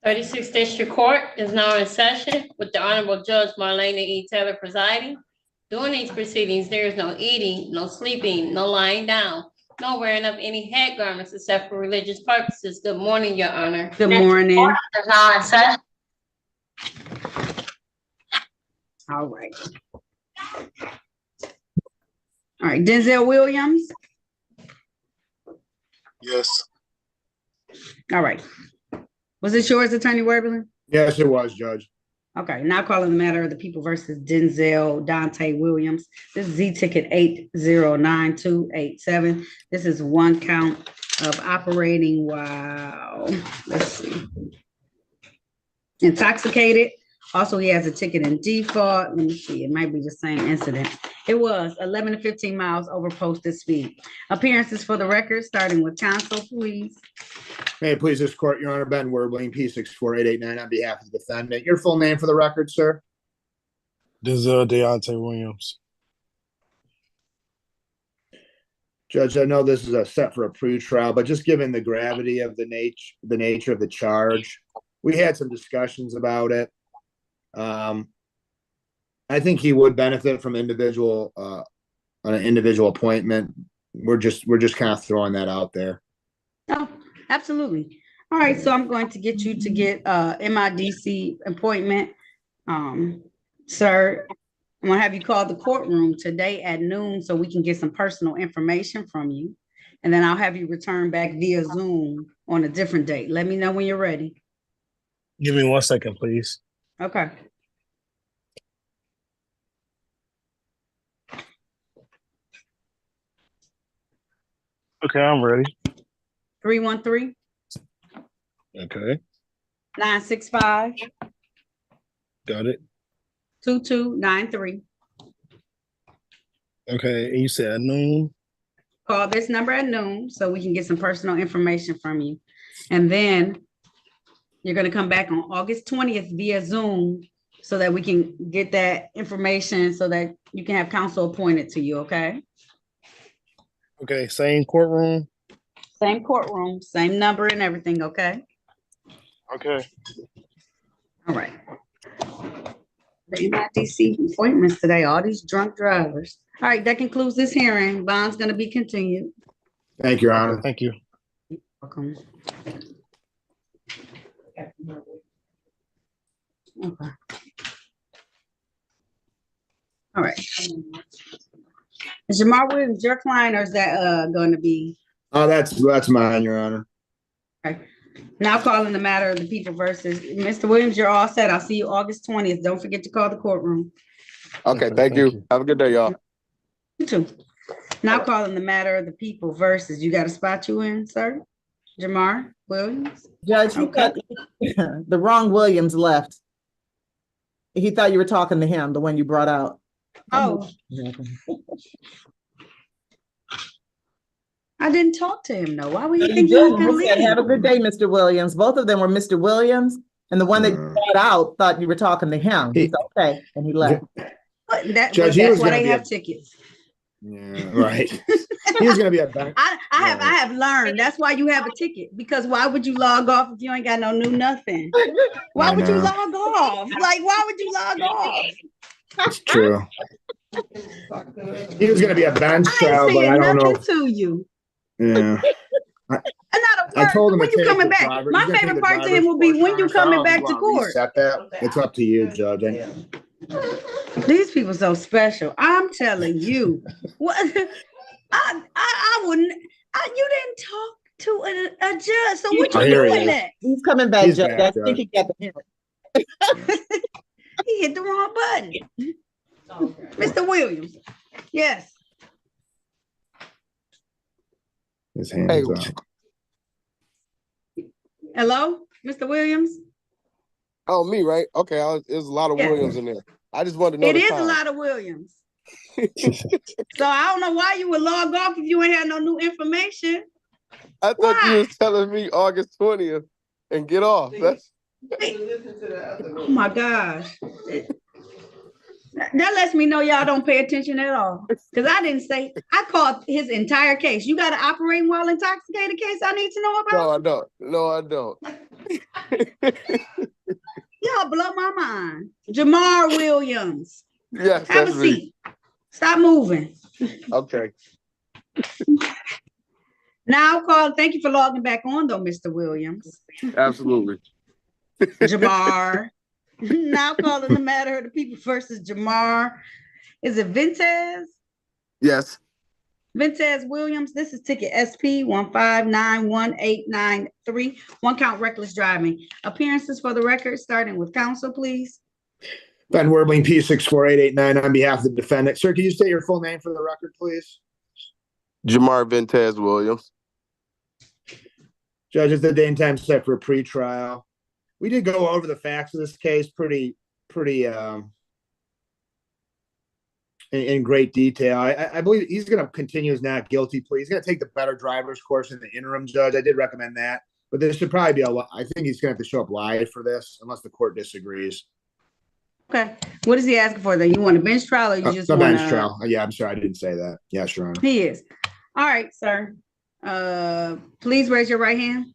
36th District Court is now in session with the Honorable Judge Marlena E. Taylor presiding. During these proceedings, there is no eating, no sleeping, no lying down, no wearing of any head garments except for religious purposes. Good morning, Your Honor. Good morning. Court is now in session. All right. All right, Denzel Williams. Yes. All right. Was it yours, Attorney Werberlin? Yes, it was, Judge. Okay, now calling the matter of the people versus Denzel Dante Williams. This is Z-Ticket 809287. This is one count of operating while, let's see, intoxicated. Also, he has a ticket in default. Let me see, it might be the same incident. It was 11 to 15 miles over posted speed. Appearances for the record, starting with counsel, please. May it please this court, Your Honor, Ben Werbling, P64889 on behalf of the defendant. Your full name for the record, sir? Denzel Deontay Williams. Judge, I know this is a set for a pre-trial, but just given the gravity of the nature of the charge, we had some discussions about it. I think he would benefit from an individual appointment. We're just kind of throwing that out there. Oh, absolutely. All right, so I'm going to get you to get MIDC appointment. Sir, I'm gonna have you call the courtroom today at noon so we can get some personal information from you. And then I'll have you return back via Zoom on a different date. Let me know when you're ready. Give me 1 second, please. Okay. Okay, I'm ready. 313 Okay, 965 got it. 2293. Okay, and you said at noon? Call this number at noon so we can get some personal information from you. And then you're going to come back on August 20th via Zoom so that we can get that information so that you can have counsel appointed to you, okay? Okay, same courtroom? Same courtroom, same number and everything, okay? Okay. All right. The MIDC appointments today, all these drunk drivers. All right, that concludes this hearing. Bond's going to be continued. Thank you, Your Honor. Thank you. You're welcome. Okay. All right. Is Jamar Williams your client or is that going to be? Oh, that's mine, Your Honor. Okay. Now calling the matter of the people versus Mr. Williams, you're all set. I'll see you August 20th. Don't forget to call the courtroom. Okay, thank you. Have a good day, y'all. You too. Now calling the matter of the people versus, you got a spot you in, sir? Jamar Williams? Judge, he Okay. thought the wrong Williams left. He thought you were talking to him, the one you brought out. Oh, I didn't talk to him though. Why would you You think he was did. gonna You said, leave? have a good day, Mr. Williams. Both of them were Mr. Williams, and the one that you brought out thought you were talking to him. He said, okay, and he left. But Judge, he that's was why gonna they be have a- tickets. Yeah, right. He was gonna be a bank. I have learned that's why you have a ticket, because why would you log off if you ain't got no new nothing? Why I would you know. log off? Like, why would you log off? It's true. He was gonna be a bench I trial, ain't but I saying don't know. nothing to you. Yeah. And not a I word. told him When to you take coming the back? driver. My He's gonna favorite take the part to him driver's will be when you course. coming I back don't to wanna court. reset that. It's up to you, Judge. These people so special. I'm telling you. What I wouldn't. You didn't talk to a judge. So what Oh, you here he doing is. next? He's coming back, He's Judge. back, I think he got the hint. He hit the wrong button. Mr. Williams. Yes. His hand Hey. is up. Hello, Mr. Williams. Oh, me, right? Okay, there's a lot of Yeah. Williams in there. I just wanted to know It the is time. a lot of Williams. So I don't know why you would log off if you ain't had no new information. I thought Why? you was telling me August 20th and get off. That's Oh my gosh. That lets me know y'all don't pay attention at all. Because I didn't say, I called his entire case. You got an operating while intoxicated case I need to know about? no, I don't. No, I don't. Y'all blow my mind. Jamar Williams, Yes, have that's a me. seat. Stop moving. Okay. Now I'll call, thank you for logging back on though, Mr. Williams. Absolutely. Jamar. Now calling the matter of the people versus Jamar. Is it Ventez? Yes. Ventez Williams, this is ticket SP 1591893. One count reckless driving. Appearances for the record, starting with counsel, please. Ben Werbling, P64889 on behalf of the defendant. Sir, can you state your full name for the record, please? Jamar Ventez Williams. Judge, it's the day and time set for a pretrial. We did go over the facts of this case pretty in great detail. I believe he's going to continue his not guilty plea. He's going to take the better driver's course in the interim, Judge. I did recommend that, but there should probably be I think he's going to have to show up live for this unless the court disagrees. Okay. What is he asking for then? You want a bench trial or you just The want bench trial. Yeah, I'm sorry I didn't say that. Yes, Your Honor. He is. All right, sir. Please raise your right hand.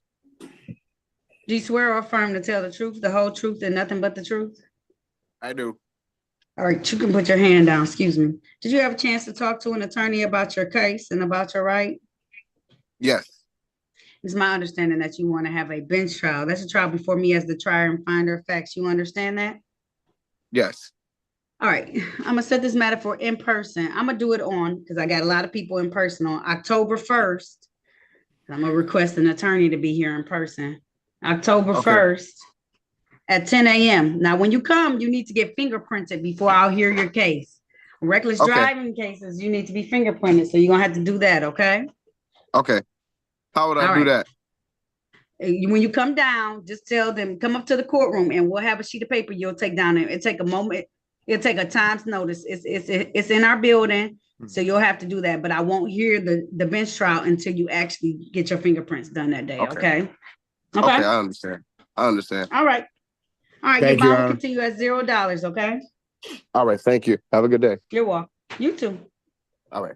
Do you swear or affirm to tell the truth, the whole truth, and nothing but the truth? I do. All right, you can put your hand down. Excuse me. Did you have a chance to talk to an attorney about your case and about your right? Yes. It's my understanding that you want to have a bench trial. That's a trial before me as the trier and finder of facts. You understand that? Yes. All right, I'm gonna set this matter for in person. I'm gonna do it on, because I got a lot of people in person on October 1st. I'm gonna request an attorney to be here in person. October 1st at 10 a.m. Now, when you come, you need to get fingerprinted before I'll hear your case. Reckless driving cases, you need to be fingerprinted. So you're gonna have to do that, okay? Okay. How would I do that? When you come down, just tell them, come up to the courtroom and we'll have a sheet of paper you'll take down there. It'll take a moment. It'll take a time's notice. It's in our building. So you'll have to do that. But I won't hear the bench trial until you actually get your fingerprints done that day. Okay. Okay, I understand. All right. Thank Your you, bond will Honor. continue at $0. Okay. All right. Thank you. Have a good day. You're welcome. You too. All right.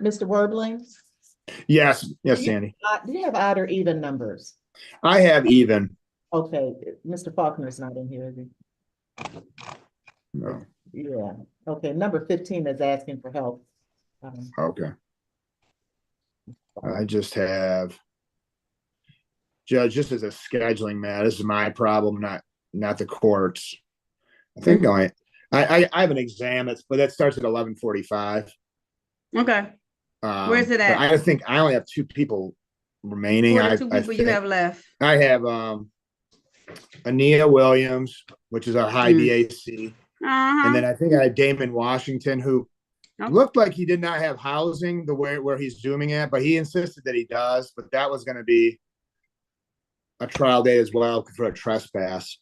Mr. Werbling, Yes, Sandy. do you have odd or even numbers? I have even. Okay, Mr. Faulkner's not in here, is he? No. Yeah, okay, number 15 is asking for help. Okay. I just have, Judge, this is a scheduling matter. This is my problem, not the courts. I think I have an exam, but that starts at 11:45. Okay. Where's it at? I think I only have two people remaining. Who are the two people you have left? I have Ania Williams, which is a high BAC. And then I think I have Damon Washington, who looked like he did not have housing the way where he's zooming at, but he insisted that he does. But that was going to be a trial day as well for a trespass.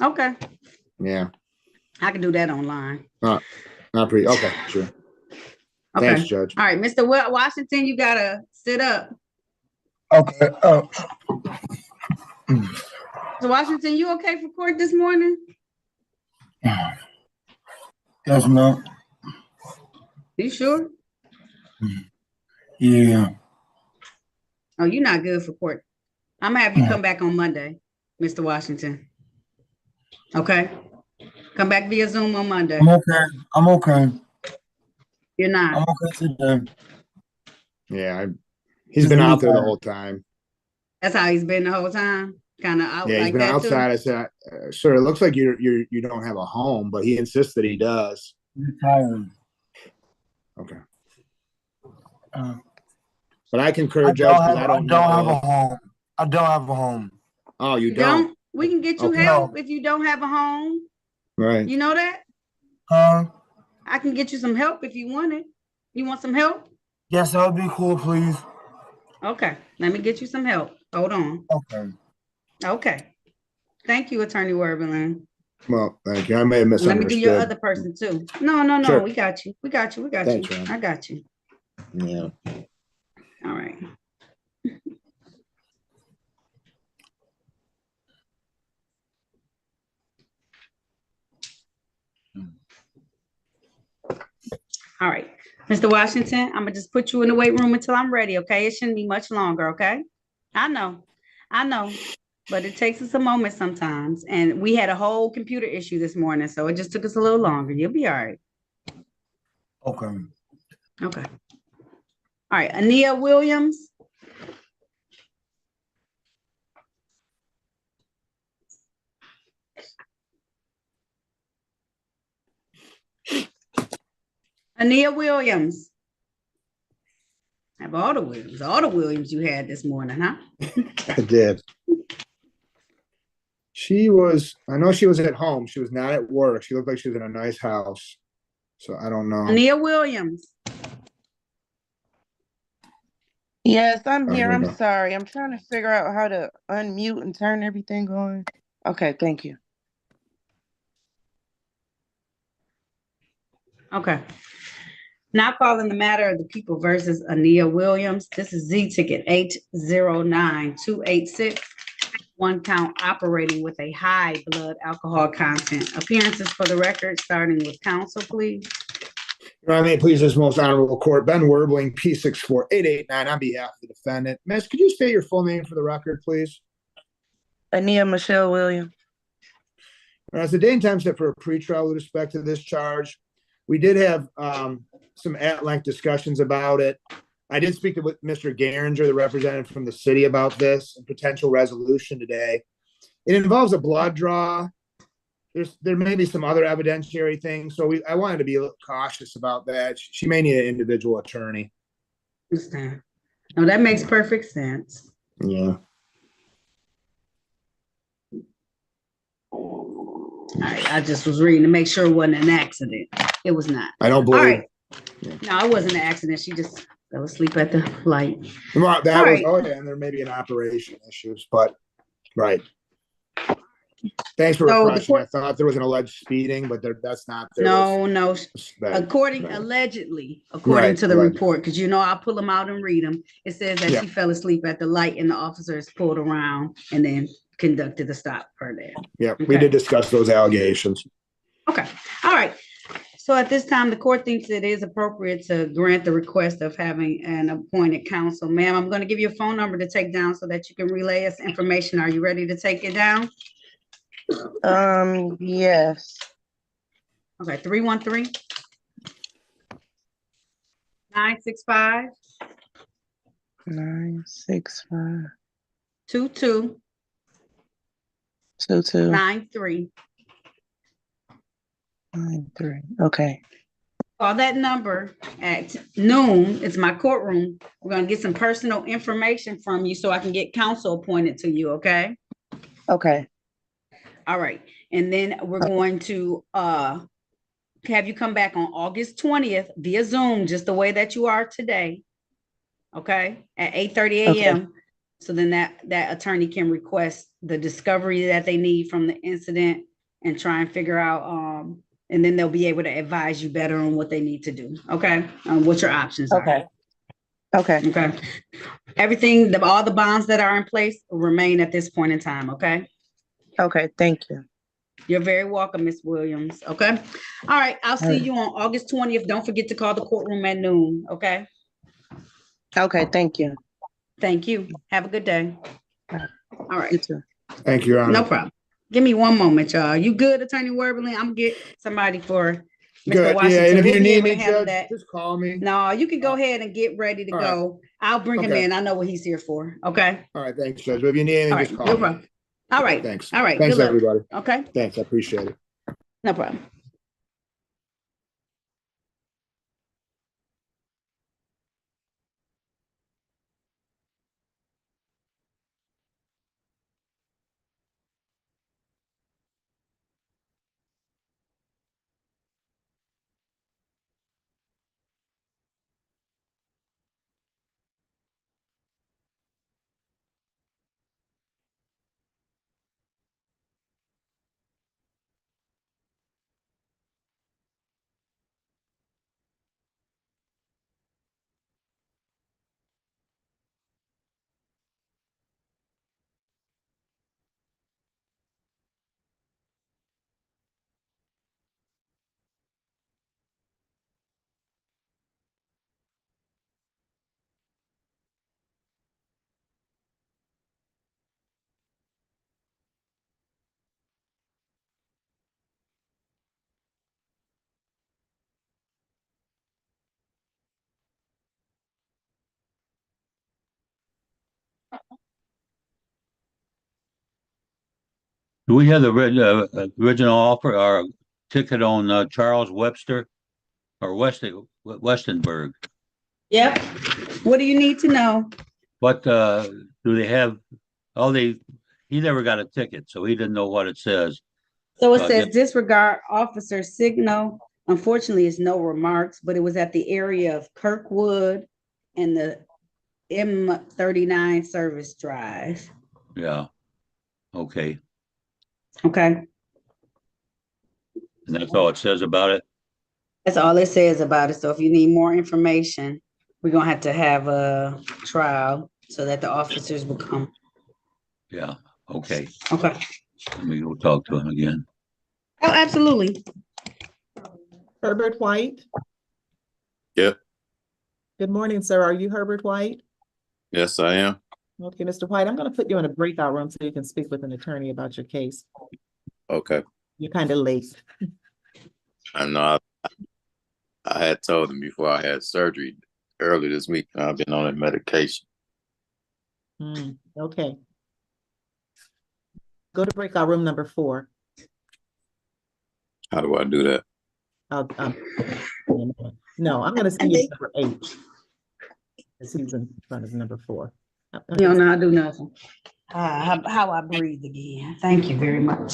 Okay. Yeah. I can do that online. Not pretty. Okay, sure. Okay. Thanks, Judge. All right, Mr. Washington, you gotta sit up. Okay. So Washington, you okay for court this morning? Yes, ma'am. You sure? Yeah. Oh, you're not good for court. I'm gonna have you come back on Monday, Mr. Washington. Okay? Come back via Zoom on Monday. I'm okay. You're not. I'm okay today. Yeah, he's been out there the whole time. That's how he's been the whole time? Kind of out Yeah, he's like been that outside. too? I said, sir, it looks like you don't have a home, but he insists that he does. I'm tired. Okay. Uh, But I concur, I Judge, don't because have, I don't know. have a home. I don't have a home. Oh, you You don't? don't? We can get you Okay. help if you don't have a home. Right. You know that? Huh? I can get you some help if you want it. You want some help? Yes, that would be cool, please. Okay, let me get you some help. Hold on. Okay. Okay. Thank you, Attorney Werberlin. Well, thank you. I may have Let me misunderstood. do your other person too. No. Sure. We got you. Thanks, Ron. I got you. Yeah. All right. All right, Mr. Washington, I'm gonna just put you in the weight room until I'm ready, okay? It shouldn't be much longer, okay? I know, but it takes us a moment sometimes, and we had a whole computer issue this morning, so it just took us a little longer. You'll be all right. Okay. Okay. All right, Ania Williams. Ania Williams. Have all the Williams you had this morning, huh? I did. I know she was at home. She was not at work. She looked like she was in a nice house. So I don't know. Ania Williams. Yes, I'm Oh, here. here we I'm go. sorry. I'm trying to figure out how to unmute and turn everything on. Okay, thank you. Okay. Now calling the matter of the people versus Ania Williams. This is Z ticket 809286. One count operating with a high blood alcohol content. Appearances for the record, starting with counsel, please. Your Honor, may it please this most honorable court, Ben Werbling, P64889, on behalf of the defendant. Miss, could you state your full name for the record, please? Ania Michelle Williams. As the date and time set for a pretrial with respect to this charge, we did have some at-length discussions about it. I did speak to Mr. Garinger, the representative from the city, about this and potential resolution today. It involves a blood draw. There may be some other evidentiary things, so I wanted to be a little cautious about that. She may need an individual attorney. Understand. No, that makes perfect sense. Yeah. All right, I just was reading to make sure it wasn't an accident. It was not. I don't All believe. right. No, it wasn't an accident. She just fell asleep at the light. Well, that All was, right. oh yeah, and there may be an operation issues, but right. Thanks for So the refreshing. I court, thought there was an alleged speeding, but that's not. There no, was, no. that, According, right. allegedly, Right, to the alleged. report, because you know I'll pull them out and read them. It says that Yeah. she fell asleep at the light and the officers pulled around and then conducted the stop per there. Yeah, we Okay. did discuss those allegations. Okay. All right. So at this time, the court thinks it is appropriate to grant the request of having an appointed counsel. Ma'am, I'm going to give you a phone number to take down so that you can relay us information. Are you ready to take it down? Yes. Okay, 313 965 965 22 22 93. 93. Okay. Call that number at noon. It's my courtroom. We're going to get some personal information from you so I can get counsel appointed to you, okay? Okay. All right. And then we're going to have you come back on August 20th via Zoom, just the way that you are today. Okay, at 8:30 a.m. Okay. So then that attorney can request the discovery that they need from the incident and try and figure out and then they'll be able to advise you better on what they need to do. Okay, what your options are. Okay. Okay. Okay. Everything, all the bonds that are in place remain at this point in time. Okay. Okay. Thank you. You're very welcome, Ms. Williams. Okay. All right. I'll see you on August 20th. Don't forget to call the courtroom at noon. Okay. Okay. Thank you. Thank you. Have a good day. All right. You too. Thank you, Your Honor. No problem. Give me one moment, y'all. You good, Attorney Werbling? I'm gonna get somebody for Mr. Good. Washington. Yeah, and if We'll you be need able to me, handle Judge, that. just call me. No, you can go ahead and get ready to All go. I'll bring him Okay. in. I know what he's here for. Okay. All right, thanks, Judge. But if you need anything, All right. just call No me. problem. All right. Thanks. All right. Thanks, Good luck. everybody. Okay. Thanks. I appreciate it. No problem. Do we have the original offer or ticket on Charles Webster or Westenberg? Yep. What do you need to know? What do they have? Oh, he never got a ticket, so he didn't know what it says. So it Yeah. says disregard officer signal. Unfortunately, it's no remarks, but it was at the area of Kirkwood and the M39 service drive. Yeah. Okay. Okay. And that's all it says about it? That's all it says about it. So if you need more information, we're gonna have to have a trial so that the officers will come. Yeah. Okay. Okay. Let me go talk to him again. Oh, absolutely. Herbert White? Yep. Good morning, sir. Are you Herbert White? Yes, I am. Okay, Mr. White, I'm going to put you in a breakout room so you can speak with an attorney about your case. Okay. You're kind of late. I'm not. I had told him before I had surgery early this week. I've been on a medication. Okay. Go to breakout room number 4. How do I do that? No, I'm going to send you to number 8. This he's in front of number 4. You don't know how to do nothing. How I breathe again. Thank you very much.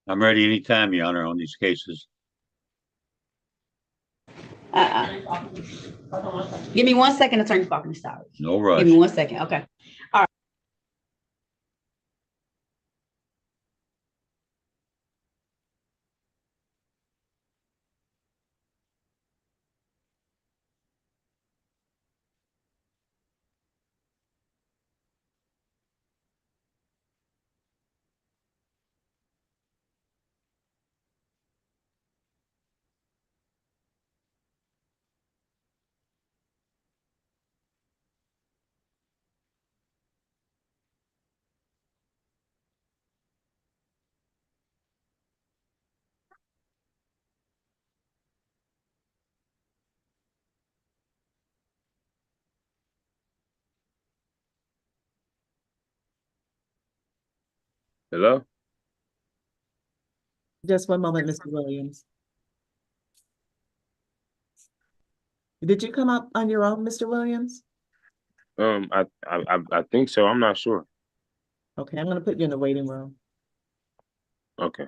I'm ready anytime, Your Honor, on these cases. Give me 1 second, Attorney Faulkner, sorry. No Give rush. me 1 second, okay. Hello? Just one moment, Mr. Williams. Did you come up on your own, Mr. Williams? I think so. I'm not sure. Okay, I'm gonna put you in the waiting room. Okay.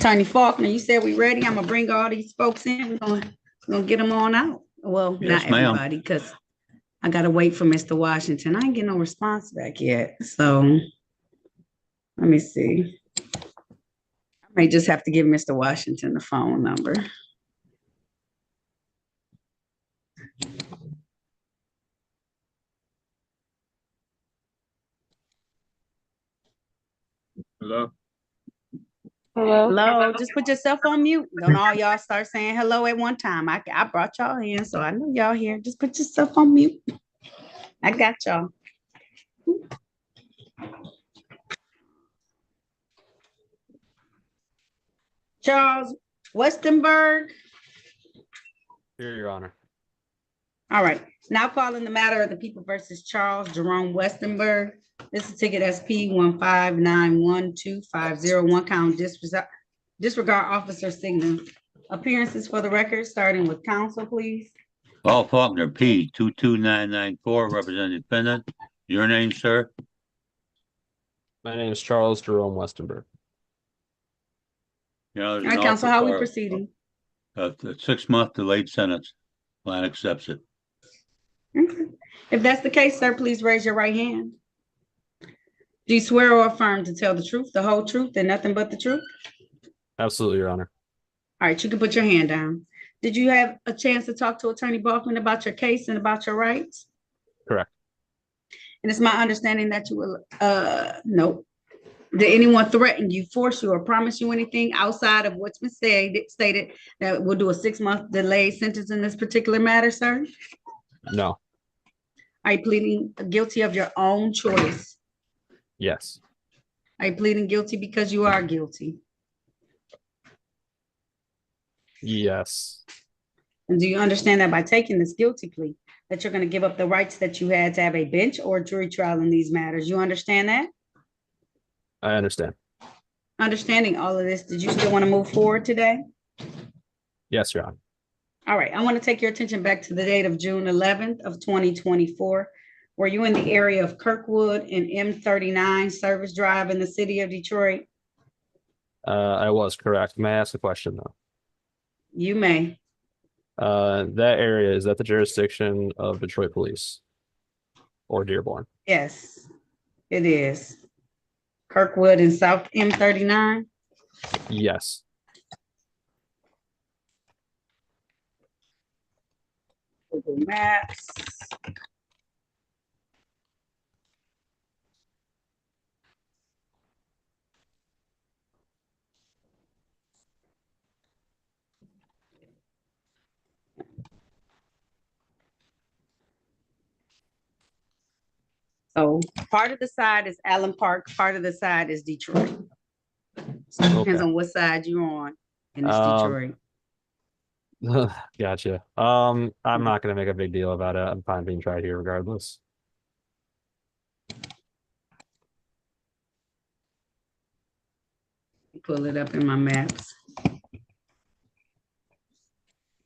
Attorney Faulkner, you said we ready. I'm gonna bring all these folks in. We're gonna get them on out. Well, Yes, not ma'am. everybody, because I gotta wait for Mr. Washington. I ain't getting no response back yet. So let me see. I may just have to give Mr. Washington the phone number. Hello? Hello, just put yourself on mute. Don't all y'all start saying hello at one time. I brought y'all in, so I know y'all here. Just put yourself on mute. I got y'all. Charles Westenberg. Here, Your Honor. All right, now calling the matter of the people versus Charles Jerome Westenberg. This is ticket SP 1591250, count disregard officer signal. Appearances for the record, starting with counsel, please. Paul Faulkner, P 22994, representing defendant. Your name, sir? My name is Charles Jerome Westenberg. You know, All right, counsel, how are we proceeding? A 6-month delayed sentence. Client accepts it. Okay. If that's the case, sir, please raise your right hand. Do you swear or affirm to tell the truth, the whole truth, and nothing but the truth? Absolutely, Your Honor. All right, you can put your hand down. Did you have a chance to talk to Attorney Balkman about your case and about your rights? Correct. And it's my understanding that you will, no. Did anyone threaten you, force you, or promise you anything outside of what's been stated that we'll do a 6-month delayed sentence in this particular matter, sir? No. Are you pleading guilty of your own choice? Yes. Are you pleading guilty because you are guilty? Yes. And do you understand that by taking this guilty plea, that you're going to give up the rights that you had to have a bench or jury trial in these matters? You understand that? I understand. Understanding all of this, did you still want to move forward today? Yes, Your Honor. All right, I want to take your attention back to the date of June 11th of 2024. Were you in the area of Kirkwood and M39 Service Drive in the city of Detroit? I was correct. May I ask a question, though? You may. That area, is that the jurisdiction of Detroit Police or Dearborn? Yes, it is. Kirkwood and South M39? Yes. Google Maps. So part of the side is Allen Park, part of the side is Detroit. So it depends on what side you're on, and it's Detroit. Gotcha. I'm not gonna make a big deal about it. I'm fine being tried here regardless. Pull it up in my maps.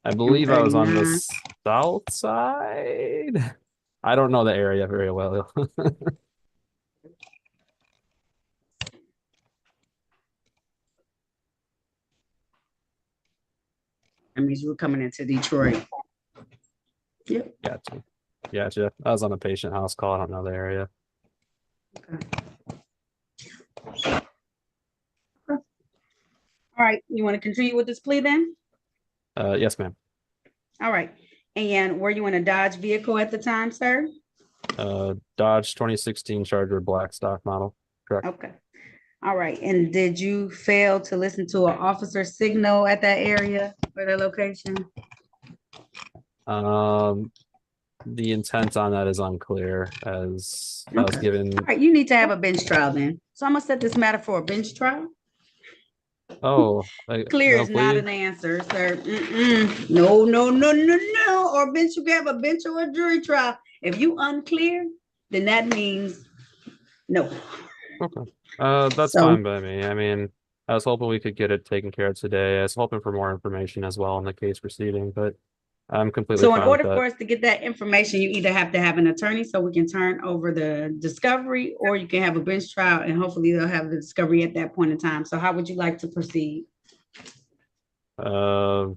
I believe I was on the M39. south side. I don't know the area very well. That means you were coming into Detroit. Yep. Gotcha. I was on a patient house call. I don't know the area. Okay. All right, you want to continue with this plea then? Yes, ma'am. All right. And were you in a Dodge vehicle at the time, sir? Dodge 2016 Charger black stock model. Correct. Okay. All right. And did you fail to listen to an officer signal at that area for the location? The intent on that is unclear, as I was given. All right, you need to have a bench trial then. So I'm gonna set this matter for a bench trial. Oh, Clear no is not plea? an answer, sir. No, no, no, no, no. Or bench, you can have a bench or a jury trial. If you unclear, then that means no. Okay. That's So- fine by me. I mean, I was hoping we could get it taken care of today. I was hoping for more information as well in the case proceeding, but I'm completely So in fine order with for that. us to get that information, you either have to have an attorney so we can turn over the discovery, or you can have a bench trial and hopefully they'll have the discovery at that point in time. So how would you like to proceed? Yeah,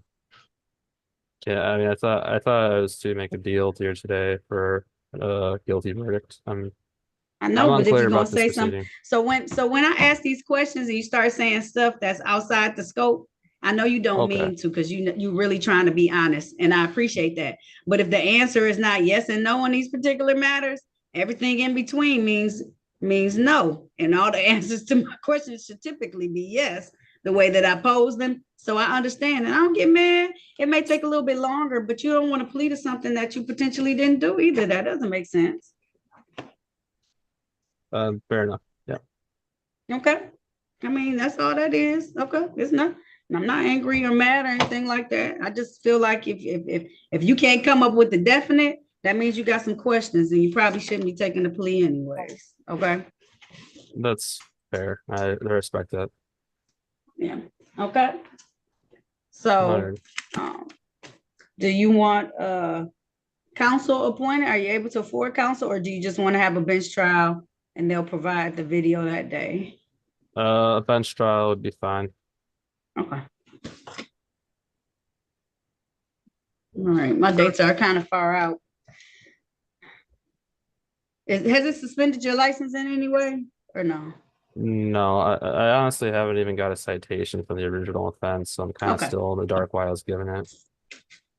I mean, I thought I was to make a deal here today for a guilty verdict. I I'm know, but if unclear you're gonna about this say something, proceeding. so when I ask these questions and you start saying stuff that's outside the scope, I know you don't Okay. mean to, because you really trying to be honest, and I appreciate that. But if the answer is not yes and no on these particular matters, everything in between means no, and all the answers to my questions should typically be yes, the way that I pose them. So I understand, and I don't get mad. It may take a little bit longer, but you don't want to plead to something that you potentially didn't do either. That doesn't make sense. Fair enough. Yeah. Okay. I mean, that's all that is. Okay. It's not, I'm not angry or mad or anything like that. I just feel like if you can't come up with the definite, that means you got some questions and you probably shouldn't be taking the plea anyways. Okay. That's fair. I respect that. Yeah. Okay. All So, right. do you want counsel appointed? Are you able to afford counsel, or do you just want to have a bench trial and they'll provide the video that day? A bench trial would be fine. Okay. All right. My dates are kind of far out. Has it suspended your license in any way or no? No, I honestly haven't even got a citation for the original offense, so I'm kind of Okay. still in the dark why I was given it.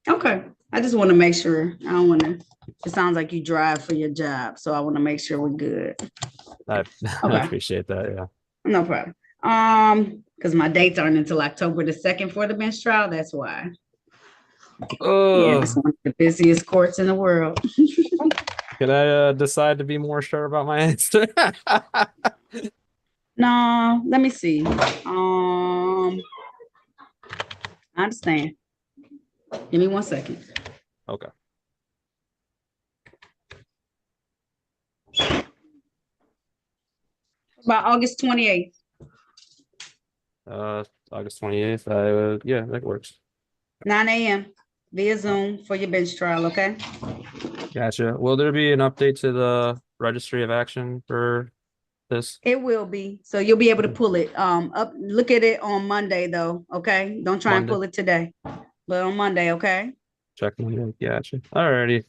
Okay. I just want to make sure. I don't want to. It sounds like you drive for your job, so I want to make sure we're good. I Okay. appreciate that. Yeah. No problem. Because my dates aren't until October the 2nd for the bench trial. That's why. Yeah, it's one of the busiest courts in the world. Can I decide to be more sure about my answer? No, let me see. I understand. Give me 1 second. Okay. About August 28th. August 28th. Yeah, that works. 9 a.m. via Zoom for your bench trial, okay? Gotcha. Will there be an update to the registry of action for this? It will be. So you'll be able to pull it. Look at it on Monday though, okay? Don't try and Monday. pull it today, but on Monday, okay? Check Monday. Gotcha. Alrighty.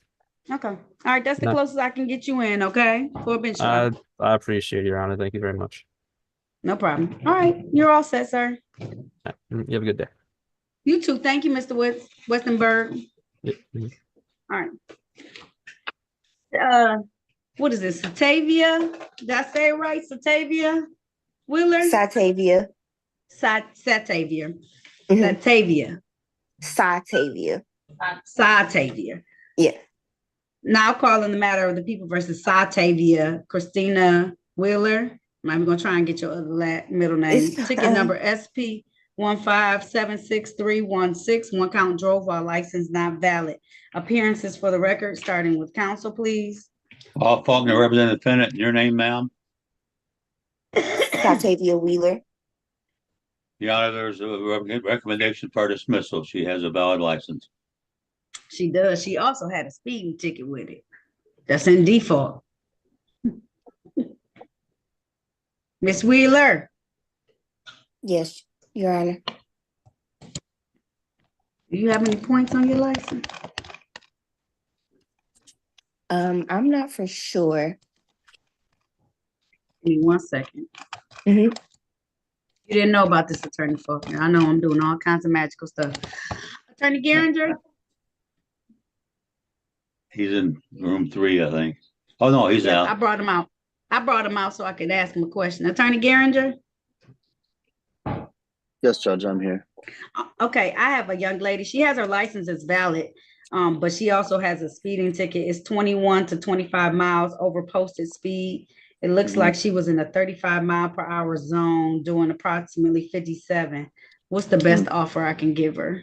Okay. All right, that's the No. closest I can get you in, okay? For a bench trial. I appreciate your honor. Thank you very much. No problem. All right, you're all set, sir. You have a good day. You too. Thank you, Mr. Westenberg. Yep. All right. What is this? Satavia? Did I say it right? Satavia Wheeler? Satavia. Satavia. Mhm. Satavia. Satavia. Satavia. Yeah. Now calling the matter of the people versus Satavia, Christina Wheeler. I'm going to try and get your other middle name. It's Ticket fine. number SP 1576316. One count drove while license not valid. Appearances for the record, starting with counsel, please. Paul Faulkner, representing the defendant. Your name, ma'am? Satavia Wheeler. Your Honor, there's a recommendation for dismissal. She has a valid license. She does. She also had a speeding ticket with it. That's in default. Miss Wheeler. Yes, Your Honor. Do you have any points on your license? I'm not for sure. Give me 1 second. Mm-hmm. You didn't know about this, Attorney Faulkner. I know I'm doing all kinds of magical stuff. Attorney Geringer? He's in room 3, I think. Oh, no, he's Yeah, out. I brought him out. I brought him out so I could ask him a question. Attorney Geringer? Yes, Judge, I'm here. Okay, I have a young lady. She has her license as valid, but she also has a speeding ticket. It's 21 to 25 miles over posted speed. It looks like she was in a 35-mile-per-hour zone doing approximately 57. What's the best offer I can give her?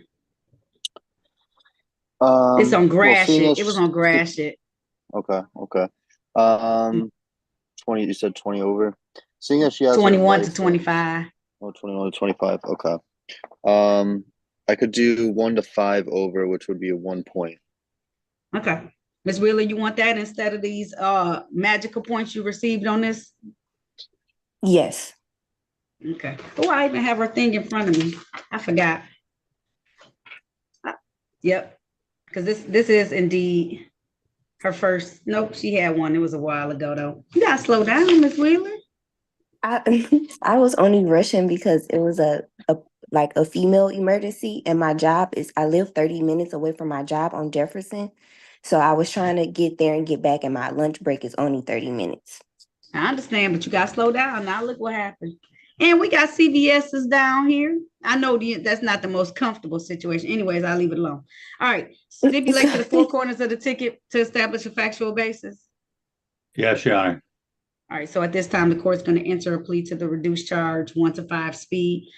It's on Gratiot. It was on Gratiot. Okay. 20, you said 20 over. Seeing as she has 21 to 25. Oh, 21 to 25. Okay. I could do 1 to 5 over, which would be a 1 point. Okay. Ms. Wheeler, you want that instead of these magical points you received on this? Yes. Okay. Oh, I even have her thing in front of me. I forgot. Yep. Because this is indeed her first. Nope, she had one. It was a while ago though. You gotta slow down, Miss Wheeler. I I was only rushing because it was a female emergency, and my job is I live 30 minutes away from my job on Jefferson. So I was trying to get there and get back, and my lunch break is only 30 minutes. I understand, but you gotta slow down. Now look what happened. And we got CVS's down here. I know that's not the most comfortable situation. Anyways, I'll leave it alone. All right. Stipulate to the four corners of the ticket to establish a factual basis. Yes, Your Honor. All right. So at this time, the court's going to enter a plea to the reduced charge 1 to 5 speed,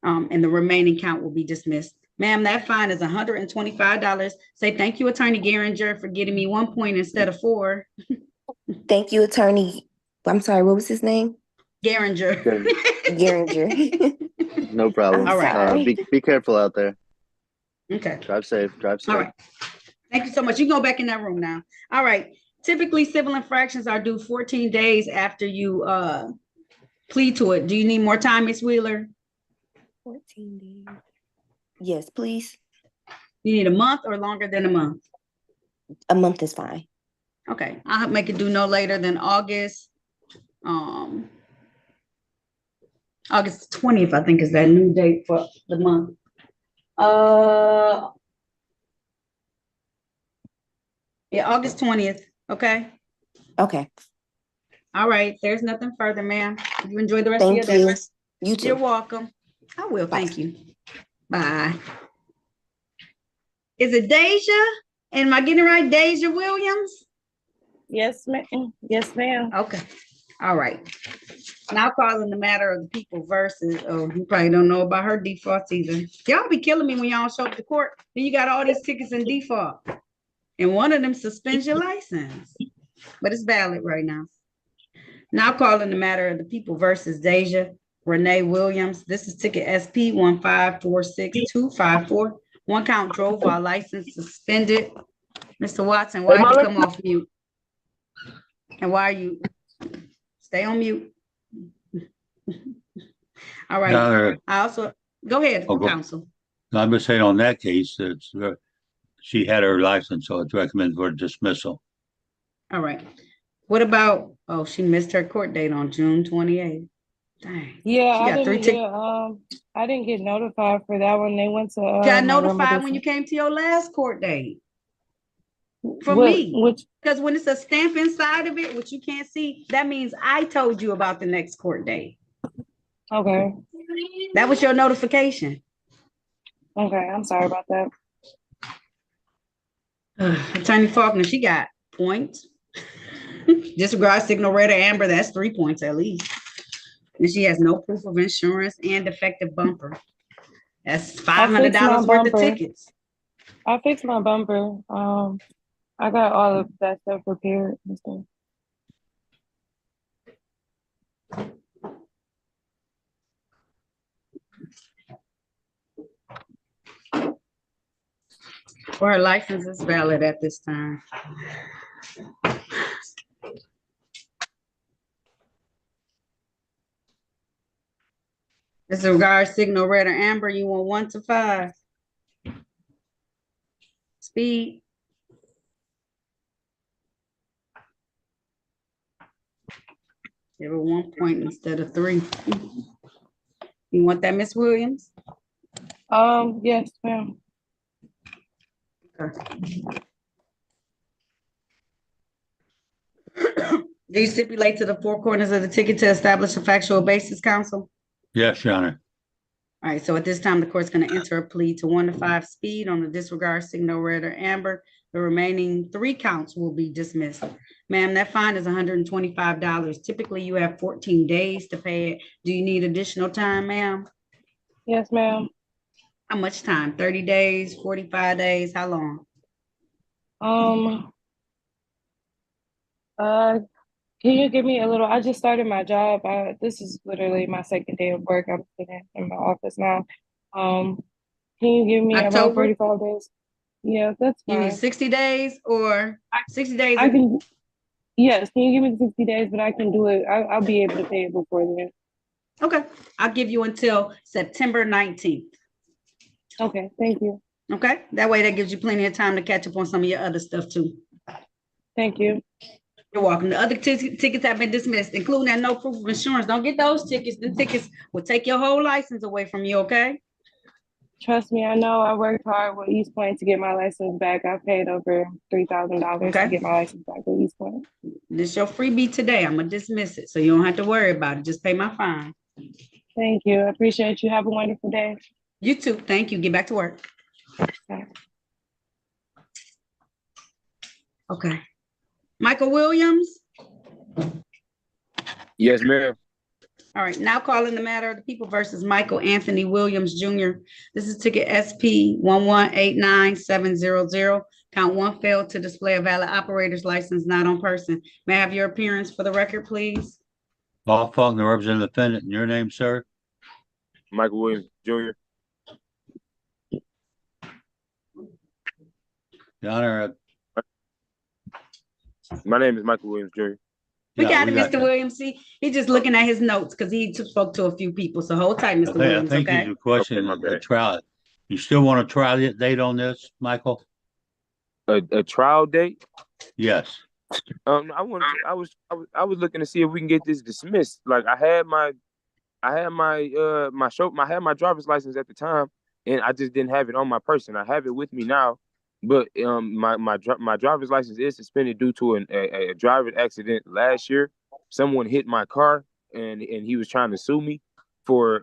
and the remaining count will be dismissed. Ma'am, that fine is $125. Say thank you, Attorney Geringer, for getting me 1 point instead of 4. Thank you, Attorney. I'm sorry, what was his name? Geringer. Geringer. No problem. All right. Be careful out there. Okay. Drive safe. All right. Thank you so much. You can go back in that room now. All right. Typically, civil infractions are due 14 days after you plead to it. Do you need more time, Ms. Wheeler? 14 days. Yes, please. You need a month or longer than a month? A month is fine. Okay. I'll make it due no later than August 20th, I think, is that new date for the month. Yeah, August 20th. Okay. Okay. All right. There's nothing further, ma'am. You enjoy the rest of your day. Thank you. You too. You're welcome. I will. Bye. Thank you. Bye. Is it Deja? Am I getting it right? Deja Williams? Yes, ma'am. Yes, ma'am. Okay. All right. Now calling the matter of the people versus, oh, you probably don't know about her defaults either. Y'all be killing me when y'all show up to court. Then you got all these tickets in default. And one of them suspends your license. But it's valid right now. Now calling the matter of the people versus Deja Renee Williams. This is ticket SP 1546254. One count drove while license suspended. Mr. Watson, why did you come off mute? And why are you stay on mute? All right. I also go ahead, counsel. I'm just saying on that case, she had her license, so it's recommended for dismissal. All right. What about, oh, she missed her court date on June 28th. Dang. Yeah, She got 3 tickets. I didn't get notified for that one. They went to got notified when you came to your last court date. From me. Because when it's a stamp inside of it, which you can't see, that means I told you about the next court date. Okay. That was your notification. Okay, I'm sorry about that. Attorney Faulkner, she got points. Disregard signal red or amber, that's 3 points at least. And she has no proof of insurance and defective bumper. That's $500 worth of tickets. I fixed my bumper. I got all of that stuff prepared and stuff. Well, her license is valid at this time. Disregard signal red or amber, you want 1 to 5. Speed. Give her 1 point instead of 3. You want that, Miss Williams? Yes, ma'am. Okay. Do you stipulate to the 4 corners of the ticket to establish a factual basis, counsel? Yes, Your Honor. All right, so at this time, the court's going to enter a plea to 1 to 5 speed on the disregard signal red or amber. The remaining 3 counts will be dismissed. Ma'am, that fine is $125. Typically, you have 14 days to pay it. Do you need additional time, ma'am? Yes, ma'am. How much time? 30 days, 45 days? How long? Can you give me a little? I just started my job. This is literally my second day of work. I'm sitting in my office now. Can you give me about 45 days? Yeah, that's fine. You need 60 days or 60 days? I can. Yes, can you give me 60 days? But I can do it. I'll be able to pay it before then. Okay, I'll give you until September 19th. Okay, thank you. Okay, that way that gives you plenty of time to catch up on some of your other stuff too. Thank you. You're welcome. The other tickets have been dismissed, including that no proof of insurance. Don't get those tickets. The tickets will take your whole license away from you, okay? Trust me, I know I worked hard with East Point to get my license back. I paid over $3,000 to get my license back with East Point. This your freebie today. I'm gonna dismiss it, so you don't have to worry about it. Just pay my fine. Thank you. I appreciate you. Have a wonderful day. You too. Thank you. Get back to work. Bye. Okay. Michael Williams. Yes, ma'am. All right, now calling the matter of the people versus Michael Anthony Williams Jr. This is ticket SP 1189700. Count one, failed to display a valid operator's license not on person. May I have your appearance for the record, please? Paul Faulkner, representing the defendant. Your name, sir? Michael Williams Jr. Your Honor. My name is Michael Williams Jr. We got it, Mr. Williams. See, he's just looking at his notes because he spoke to a few people. So hold tight, Mr. Williams. I think okay. he's requesting a trial. You still want a trial date on this, Michael? A trial date? Yes. I was looking to see if we can get this dismissed. Like I had my driver's license at the time, and I just didn't have it on my person. I have it with me now, but my driver's license is suspended due to a driver's accident last year. Someone hit my car, and he was trying to sue me for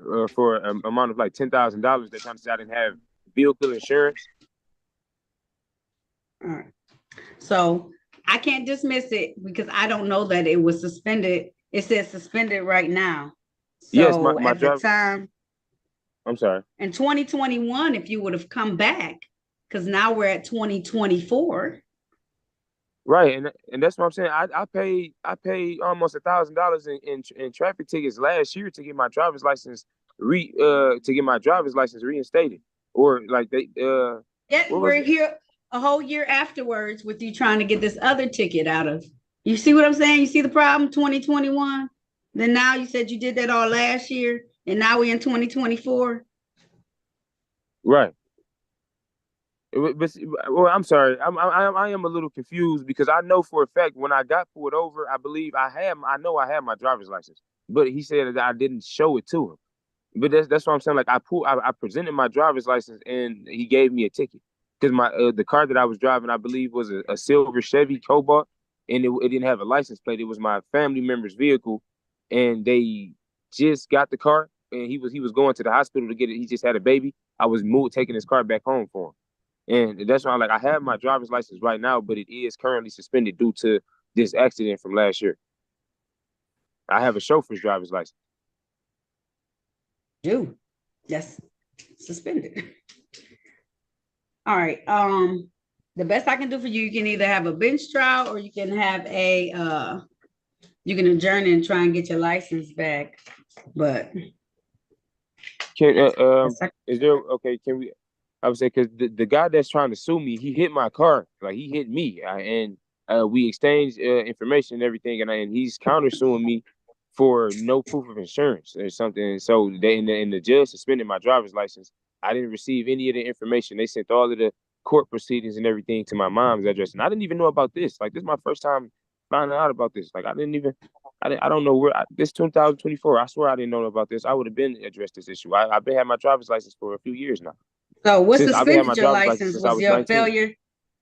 an amount of like $10,000. They're trying to say I didn't have vehicle insurance. All right. So I can't dismiss it because I don't know that it was suspended. It says suspended right now. So yes, my at the time. I'm sorry. In 2021, if you would have come back, because now we're at 2024. Right, and that's what I'm saying. I paid almost $1,000 in traffic tickets last year to get my driver's license reinstated, or like they Yeah, we're here a whole year afterwards with you trying to get this other ticket out of. You see what I'm saying? You see the problem? 2021. Then now you said you did that all last year, and now we're in 2024. Right. But well, I'm sorry. I am a little confused because I know for a fact when I got pulled over, I believe I know I had my driver's license, but he said that I didn't show it to him. But that's what I'm saying. Like I presented my driver's license and he gave me a ticket because the car that I was driving, I believe, was a silver Chevy Cobalt, and it didn't have a license plate. It was my family member's vehicle, and they just got the car, and he was going to the hospital to get it. He just had a baby. I was taking his car back home for him. And that's why I'm like, I have my driver's license right now, but it is currently suspended due to this accident from last year. I have a chauffeur's driver's license. Do yes, suspended. All right. The best I can do for you, you can either have a bench trial or you can have you can adjourn and try and get your license back. But can we? I would say because the guy that's trying to sue me, he hit my car, like he hit me, and we exchanged information and everything, and he's countersuing me for no proof of insurance or something. So the judge suspended my driver's license. I didn't receive any of the information. They sent all of the court proceedings and everything to my mom's address, and I didn't even know about this. Like this is my first time finding out about this. Like I don't know where this 2024. I swear I didn't know about this. I would have been addressed this issue. I've been had my driver's license for a few years now. So what suspended your license was your 19. Failure?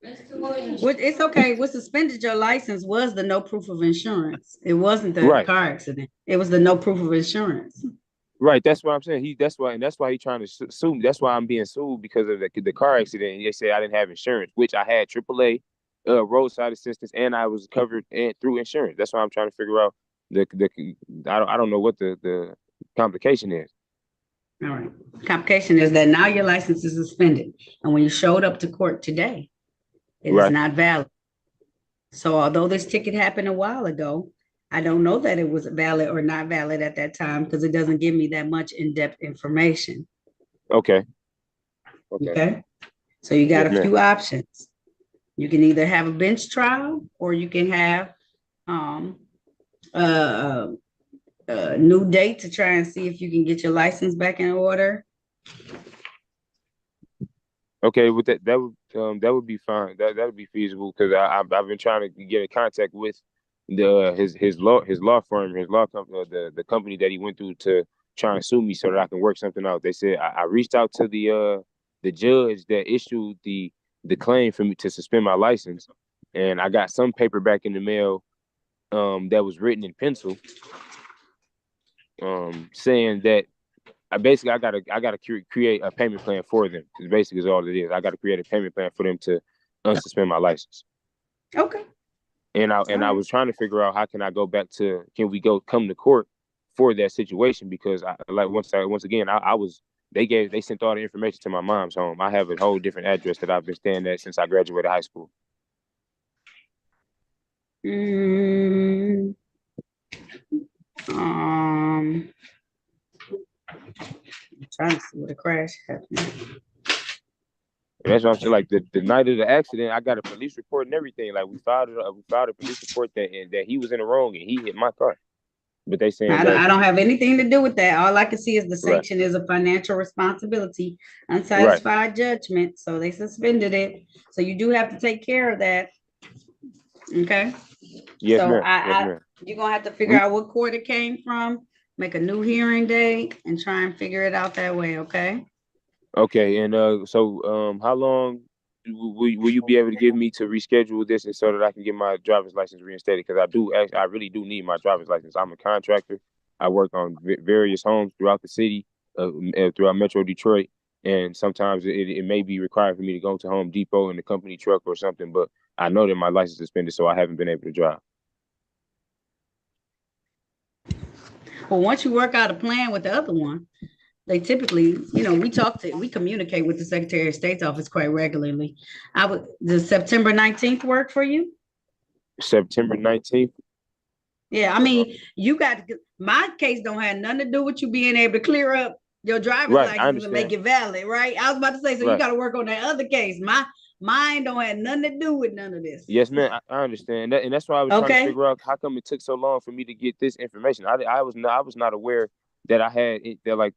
It's okay. What suspended your license was the no proof of insurance. It wasn't the car accident. It was the no proof of insurance. Right. That's what I'm saying. That's why he's trying to sue me. That's why I'm being sued because of the car accident. And they said I didn't have insurance, which I had AAA, roadside assistance, and I was covered through insurance. That's why I'm trying to figure out I don't know what the complication is. All right. Complication is that now your license is suspended. And when you showed up to court today, it is not valid. So although this ticket happened a while ago, I don't know that it was valid or not valid at that time because it doesn't give me that much in-depth information. Okay. Okay. So you got a few options. You can either have a bench trial or you can have a new date to try and see if you can get your license back in order. Okay, with that would be fine. That would be feasible because I've been trying to get in contact with his law firm, his law company, the company that he went through to try and sue me so that I can work something out. They said I reached out to the judge that issued the claim for me to suspend my license, and I got some paper back in the mail that was written in pencil saying that I gotta create a payment plan for them. Is basically is all it is. I gotta create a payment plan for them to unsuspend my license. Okay. And I was trying to figure out how can I go back to can we come to court for that situation because once again I was they sent all the information to my mom's home. I have a whole different address that I've been staying at since I graduated high school. Mm, I'm trying to see what a crash happened. And that's what I'm saying. Like the night of the accident, I got a police report and everything. Like we filed a police report that he was in the wrong and he hit my car. But they saying that I don't have anything to do with that. All I can see is the right, sanction is a financial responsibility, right. unsatisfied judgment. So they suspended it. So you do have to take care of that. Okay. Yes, So ma'am. Yes, ma'am. you're gonna have to figure out what court it came from, make a new hearing date, and try and figure it out that way. Okay. Okay, and so how long will you be able to give me to reschedule this and so that I can get my driver's license reinstated? Because I really do need my driver's license. I'm a contractor. I work on various homes throughout the city, throughout Metro Detroit, and sometimes it may be required for me to go to Home Depot in the company truck or something. But I know that my license is suspended, so I haven't been able to drive. Well, once you work out a plan with the other one, they typically, we communicate with the Secretary of State's office quite regularly. Does September 19th work for you? September 19th. Yeah, I mean, my case don't have nothing to do with you being able to clear up your driver's Right, I license and make understand. it valid, right? I was about to say, so you Right. got to work on that other case. Mine don't have nothing to do with none of this. Yes, man, I understand that, and that's why I was trying to Okay. figure out how come it took so long for me to get this information. I was not aware that I had it, that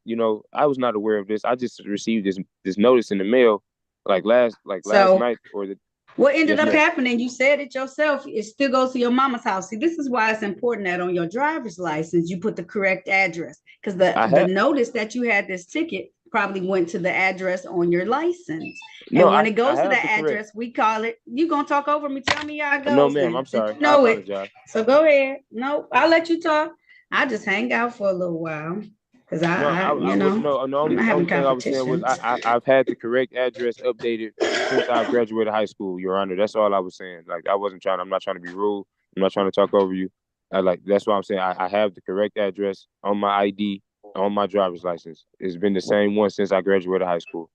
I was not aware of this. I just received this notice in the mail last So night or the what ended yes, up ma'am. happening, you said it yourself, it still goes to your mama's house. See, this is why it's important that on your driver's license, you put the correct address. Because the notice that you had this ticket probably went to the address on your license. No, And when it goes to the the correct. address, we call it, you gonna talk over me, tell me how it goes. No, ma'am, I'm sorry. I apologize. So go ahead. No, I'll let you talk. I just hang out for a little while. Because No, the I'm not having only thing I was saying was competitions. I've had the correct address updated since I've graduated high school, Your Honor. That's all I was saying. I'm not trying to be rude. I'm not trying to talk over you. That's why I'm saying I have the correct address on my ID, on my driver's license. It's been the same one since I graduated high school.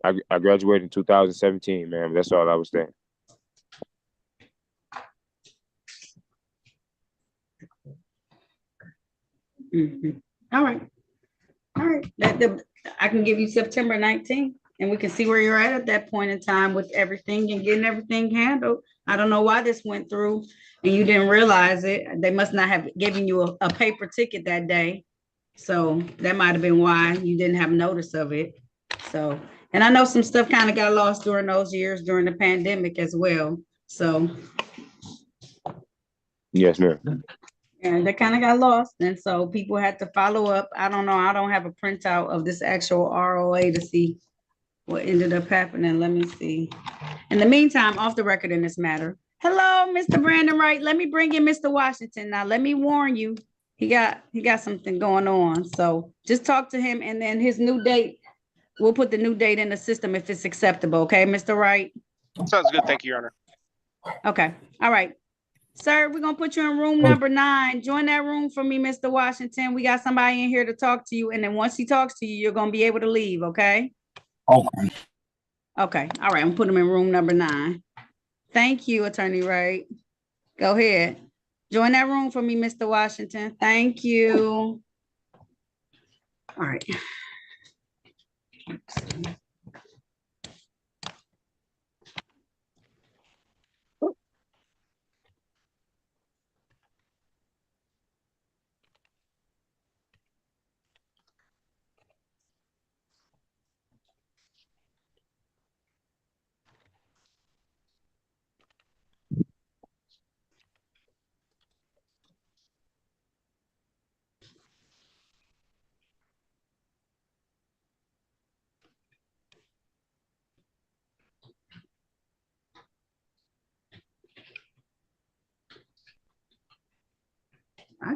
I graduated in 2017, ma'am. That's all I was saying. Mm-hmm. All right. I can give you September 19th and we can see where you're at that point in time with everything and getting everything handled. I don't know why this went through and you didn't realize it. They must not have given you a paper ticket that day. So that might have been why you didn't have notice of it. So, and I know some stuff kind of got lost during those years during the pandemic as well. So. Yes, ma'am. And they kind of got lost. And so people had to follow up. I don't know. I don't have a printout of this actual ROA to see what ended up happening. Let me see. In the meantime, off the record in this matter. Hello, Mr. Brandon Wright. Let me bring in Mr. Washington. Now, let me warn you, he got something going on. So just talk to him and then his new date, we'll put the new date in the system if it's acceptable. Okay, Mr. Wright? Sounds good. Thank you, Your Honor. Okay. All right. Sir, we're going to put you in room number 9. Join that room for me, Mr. Washington. We got somebody in here to talk to you. And then once he talks to you, you're going to be able to leave, okay? Okay. Okay. All right. I'm putting him in room number 9. Thank you, Attorney Wright. Go ahead. Join that room for me, Mr. Washington. Thank you. All right.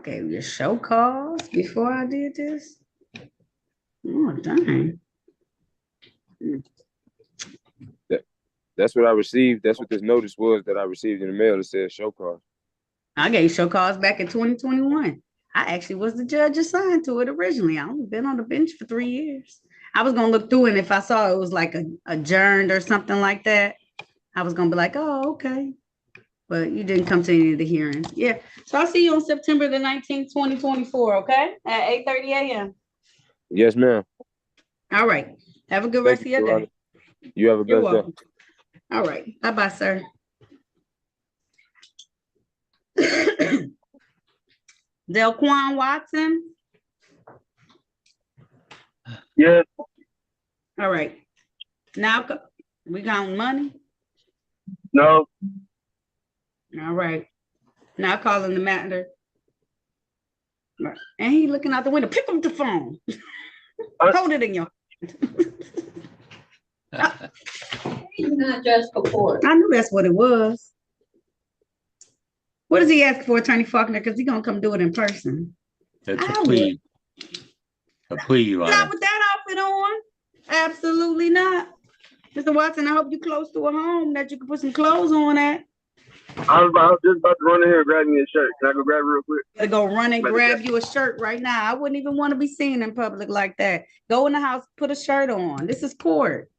gave you a show cause before I did this. Oh, dang. That's what I received. That's what this notice was that I received in the mail. It said show cause. I gave show cause back in 2021. I actually was the judge assigned to it originally. I've been on the bench for 3 years. I was gonna look through, and if I saw it was like adjourned or something like that, I was gonna be like, oh, okay. But you didn't come to any of the hearings. Yeah. So I'll see you on September the 19th, 2024, okay? At 8:30 a.m. Yes, ma'am. All right. Have a good Thank rest of you, your Veronica. day. You have a You're blessed day. welcome. All right. Bye-bye, sir. Delquan Watson. Yes. All right. Now we got money. No. All right. Now calling the matter. And he looking out the window. Pick up the phone. Hold it in your He's not just for court. I knew that's what it was. What does he ask for, Attorney Faulkner? Because he's gonna come do it in person. It's a plea. A plea, Your Honor. Not with that outfit on. Absolutely not. Mr. Watson, I hope you're close to a home that you can put some clothes on at. I was just about to run in here and grab me a shirt. Can I go grab it real quick? To go run and grab you a shirt right now. I wouldn't even want to be seen in public like that. Go in the house, put a shirt on. This is court.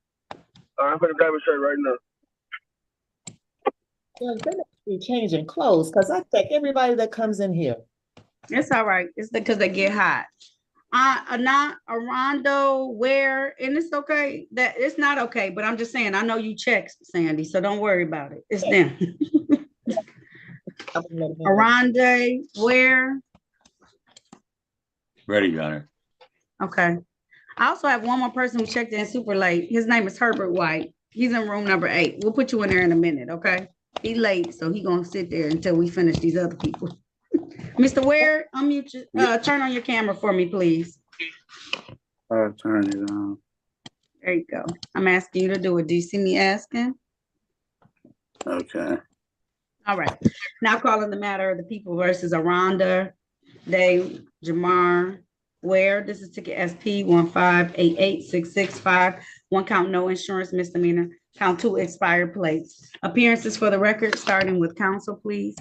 I'm gonna grab a shirt right now. Well, they must be changing clothes because I check everybody that comes in here. It's all right. It's because they get hot. Not Arondo, where, and it's okay. That it's not okay, but I'm just saying, I know you check, Sandy, so don't worry about it. It's them. Aronde, where? Ready, Your Honor. Okay. I also have one more person who checked in super late. His name is Herbert White. He's in room number 8. We'll put you in there in a minute, okay? He late, so he gonna sit there until we finish these other people. Mr. Ware, unmute your, turn on your camera for me, please. I'll turn it on. There you go. I'm asking you to do it. Do you see me asking? Okay. All right. Now calling the matter of the people versus Aranda, Day, Jamar, Ware. This is ticket SP 1588665. One count, no insurance misdemeanor. Count 2, expired plates. Appearances for the record, starting with counsel, please.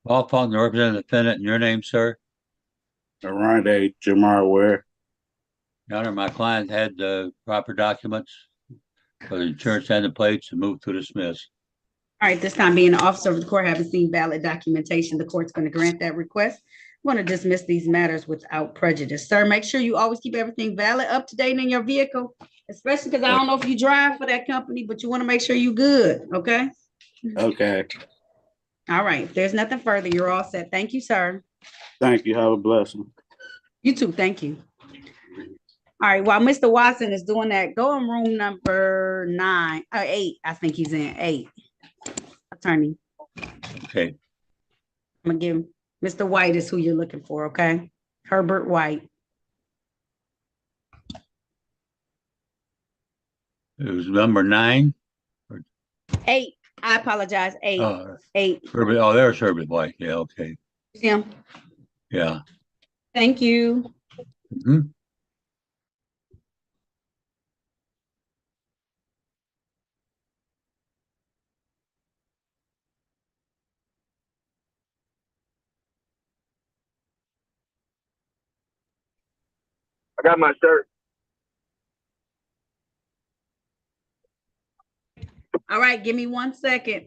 Paul Faulkner, representing the defendant, in your name, sir. Aronde Jamar Ware. Your Honor, my client had the proper documents for the insurance and the plates and moved to dismiss. All right, this time being an officer of the court having seen valid documentation, the court's going to grant that request. I'm going to dismiss these matters without prejudice. Sir, make sure you always keep everything valid, up to date in your vehicle, especially because I don't know if you drive for that company, but you want to make sure you're good, okay? Okay. All right, if there's nothing further, you're all set. Thank you, sir. Thank you. Have a blessing. You too, thank you. All right, while Mr. Watson is doing that, go in room number 9, or 8, I think he's in 8. Attorney. Okay. I'm gonna give him, Mr. White is who you're looking for, okay? Herbert White. It was number 9. 8. I apologize. 8. 8. Herbert, oh, there's Herbert White. Yeah, okay. Him. Yeah. Thank you. Mm-hmm. I got my shirt. All right, give me 1 second.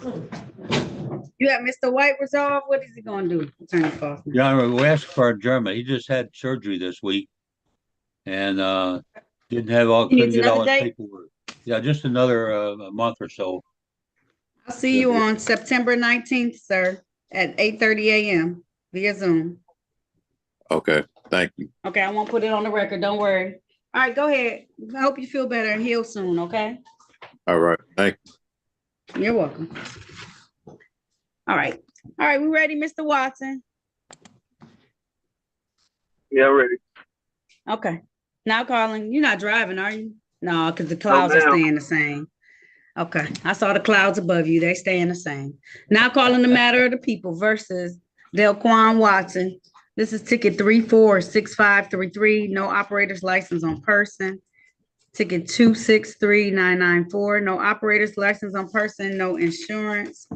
You got Mr. White resolved? What is he gonna do, Attorney Kaufman? Your Honor, we asked for adjournment. He just had surgery this week. And couldn't get all his paperwork. Yeah, just another a month or so. I'll see you on September 19th, sir, at 8:30 a.m. via Zoom. Okay, thank you. Okay, I won't put it on the record. Don't worry. All right, go ahead. I hope you feel better and heal soon, okay? All right, thank you. You're welcome. All right. All right, we ready, Mr. Watson? Yeah, ready. Okay. Now, Colin, you're not driving, are you? No, because the clouds are staying the same. Okay. I saw the clouds above you. They staying the same. Now calling the matter of the people versus Delquan Watson. This is ticket 346533. No operator's license on person. Ticket 263994. No operator's license on person. No insurance.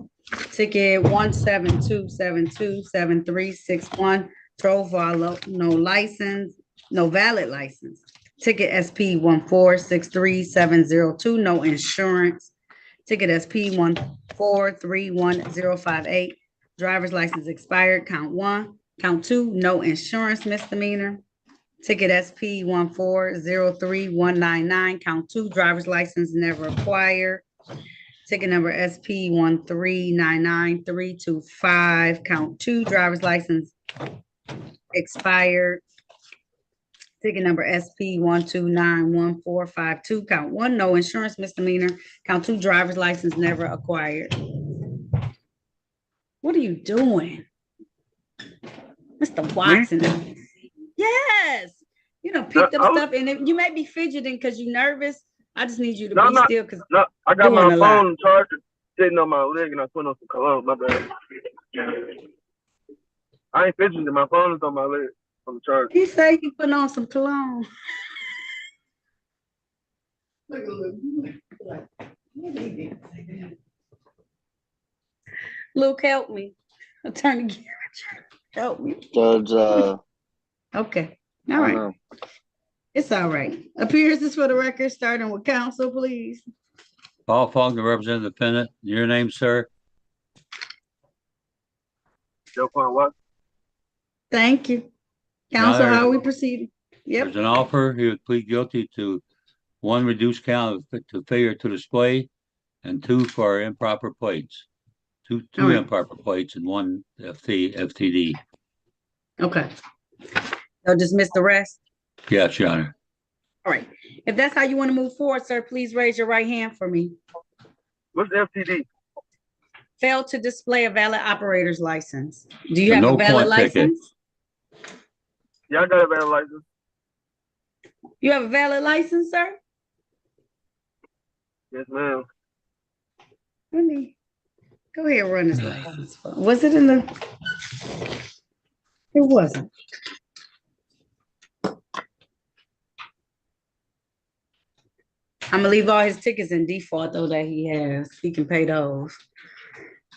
Ticket 172727361. Trovalo. No license. No valid license. Ticket SP 1463702, no insurance. Ticket SP 1431058, driver's license expired, count 1. Count 2, no insurance misdemeanor. Ticket SP 1403199, count 2, driver's license never acquired. Ticket number SP 1399325, count 2, driver's license expired. Ticket number SP 1291452, count 1, no insurance misdemeanor. Count 2, driver's license never acquired. What are you doing? Mr. Watson. Yes. You know, picked up stuff and you may be fidgeting because you're nervous. I just need you to be still because I got my phone charger sitting on my leg and I put on some cologne. My bad. I ain't fidgeting. My phone is on my leg. On the charger. He said he put on some cologne. Luke, help me. Attorney Garrett, help me. Judge, okay. All right. It's all right. Appearances for the record, starting with counsel, please. Paul Faulkner, representative defendant. Your name, sir? Delquan what? Thank you. Counsel, how are we proceeding? Yep. There's an offer. He would plead guilty to 1 reduced count to failure to display and 2 for improper plates. Two improper plates and 1 FTD. Okay. They'll dismiss the rest? Yes, Your Honor. All right. If that's how you want to move forward, sir, please raise your right hand for me. What's FTD? Failed to display a valid operator's license. Do you have a valid license? Yeah, I got a valid license. You have a valid license, sir? Yes, ma'am. Let me go ahead and run this license. Was it in the? It wasn't. I'm gonna leave all his tickets in default though that he has. He can pay those.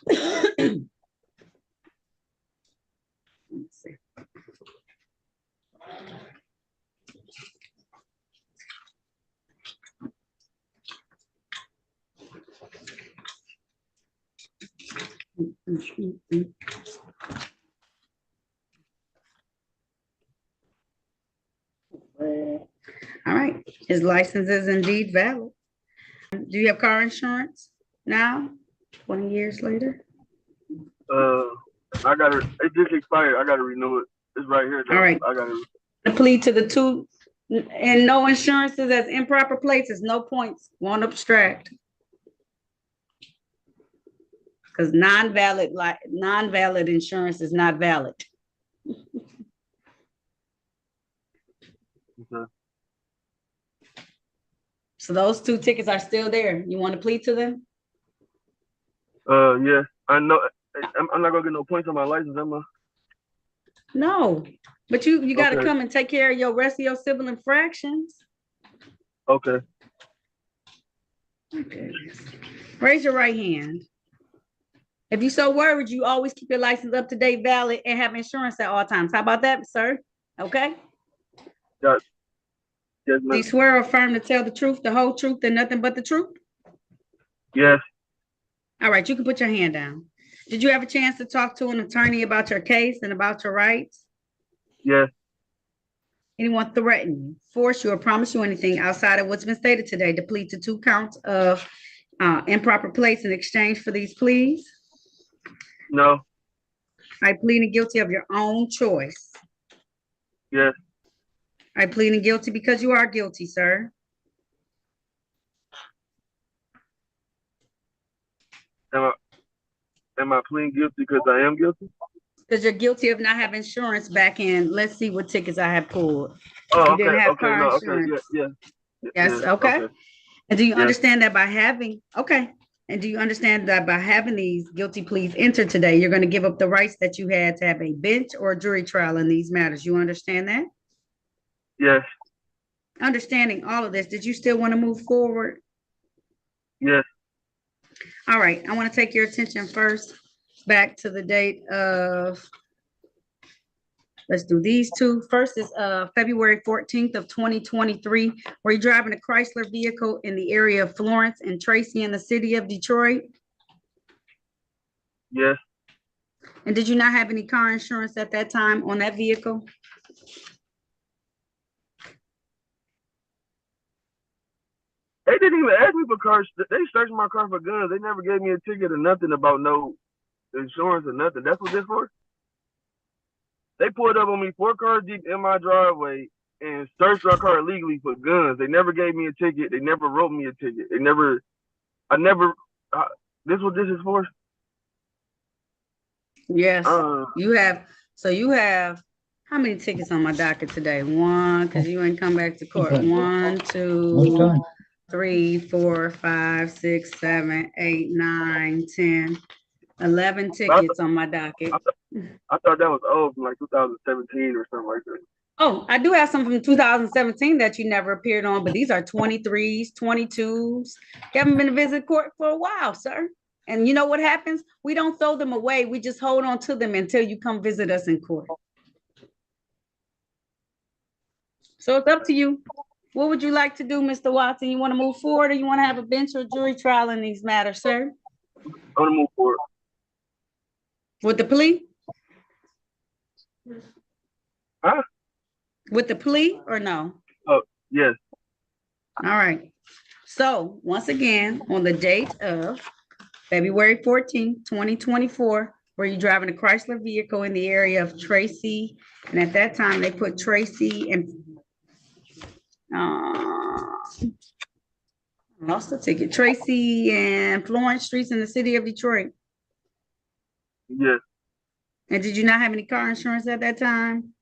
Let's see. All right, his license is indeed valid. Do you have car insurance now, 20 years later? I got it. It just expired. I got to renew it. It's right here. All right. I got to. The plea to the 2 and no insurances as improper plates is no points. Won't abstract. Because non-valid insurance is not valid. Okay. So those 2 tickets are still there. You want to plead to them? Yeah. I know. I'm not gonna get no points on my license, am I? No, but you got to Okay. come and take care of your rest of your civil infractions. Okay. Okay. Raise your right hand. If you're so worried, you always keep your license up to date, valid, and have insurance at all times. How about that, sir? Okay. Got. Yes, Do ma'am. you swear or affirm to tell the truth, the whole truth, and nothing but the truth? Yes. All right, you can put your hand down. Did you have a chance to talk to an attorney about your case and about your rights? Yes. Anyone threaten you, force you, or promise you anything outside of what's been stated today to plead to 2 counts of improper place in exchange for these pleas? No. I pleading guilty of your own choice. Yes. I pleading guilty because you are guilty, sir. Am I pleading guilty because I am guilty? Because you're guilty of not having insurance back in. Let's see what tickets I have pulled. Oh, You okay. didn't have Okay. car No. Okay. insurance. Yeah. Yes, Yeah. okay. Okay. And do you Yeah. understand that by having, okay. And do you understand that by having these guilty pleas entered today, you're going to give up the rights that you had to have a bench or a jury trial in these matters? You understand that? Yes. Understanding all of this, did you still want to move forward? Yes. All right, I want to take your attention first back to the date of, let's do these two. First is February 14th of 2023, where you're driving a Chrysler vehicle in the area of Florence and Tracy in the city of Detroit. Yes. And did you not have any car insurance at that time on that vehicle? They didn't even ask me for cars. They searched my car for guns. They never gave me a ticket or nothing about no insurance or nothing. That's what this for? They pulled up on me 4 cars deep in my driveway and searched my car illegally for guns. They never gave me a ticket. They never wrote me a ticket. This what this is for? Yes, you have. So you have, how many tickets on my docket today? One, because you ain't come back to court. Okay. 1, 2, 3, 4, 5, 6, 7, 8, 9, 10, 11 tickets on my docket. I thought that was old from like 2017 or something like that. Oh, I do have some from 2017 that you never appeared on, but these are 23s, 22s. You haven't been to visit court for a while, sir. And you know what happens? We don't throw them away. We just hold on to them until you come visit us in court. So it's up to you. What would you like to do, Mr. Watson? You want to move forward or you want to have a bench or jury trial in these matters, sir? I want to move forward. With the plea? Huh? With the plea or no? Oh, yes. All right. So once again, on the date of February 14th, 2024, were you driving a Chrysler vehicle in the area of Tracy? And at that time, they put Tracy and lost the ticket. Tracy and Florence Streets in the city of Detroit. Yes. And did you not have any car insurance at that time?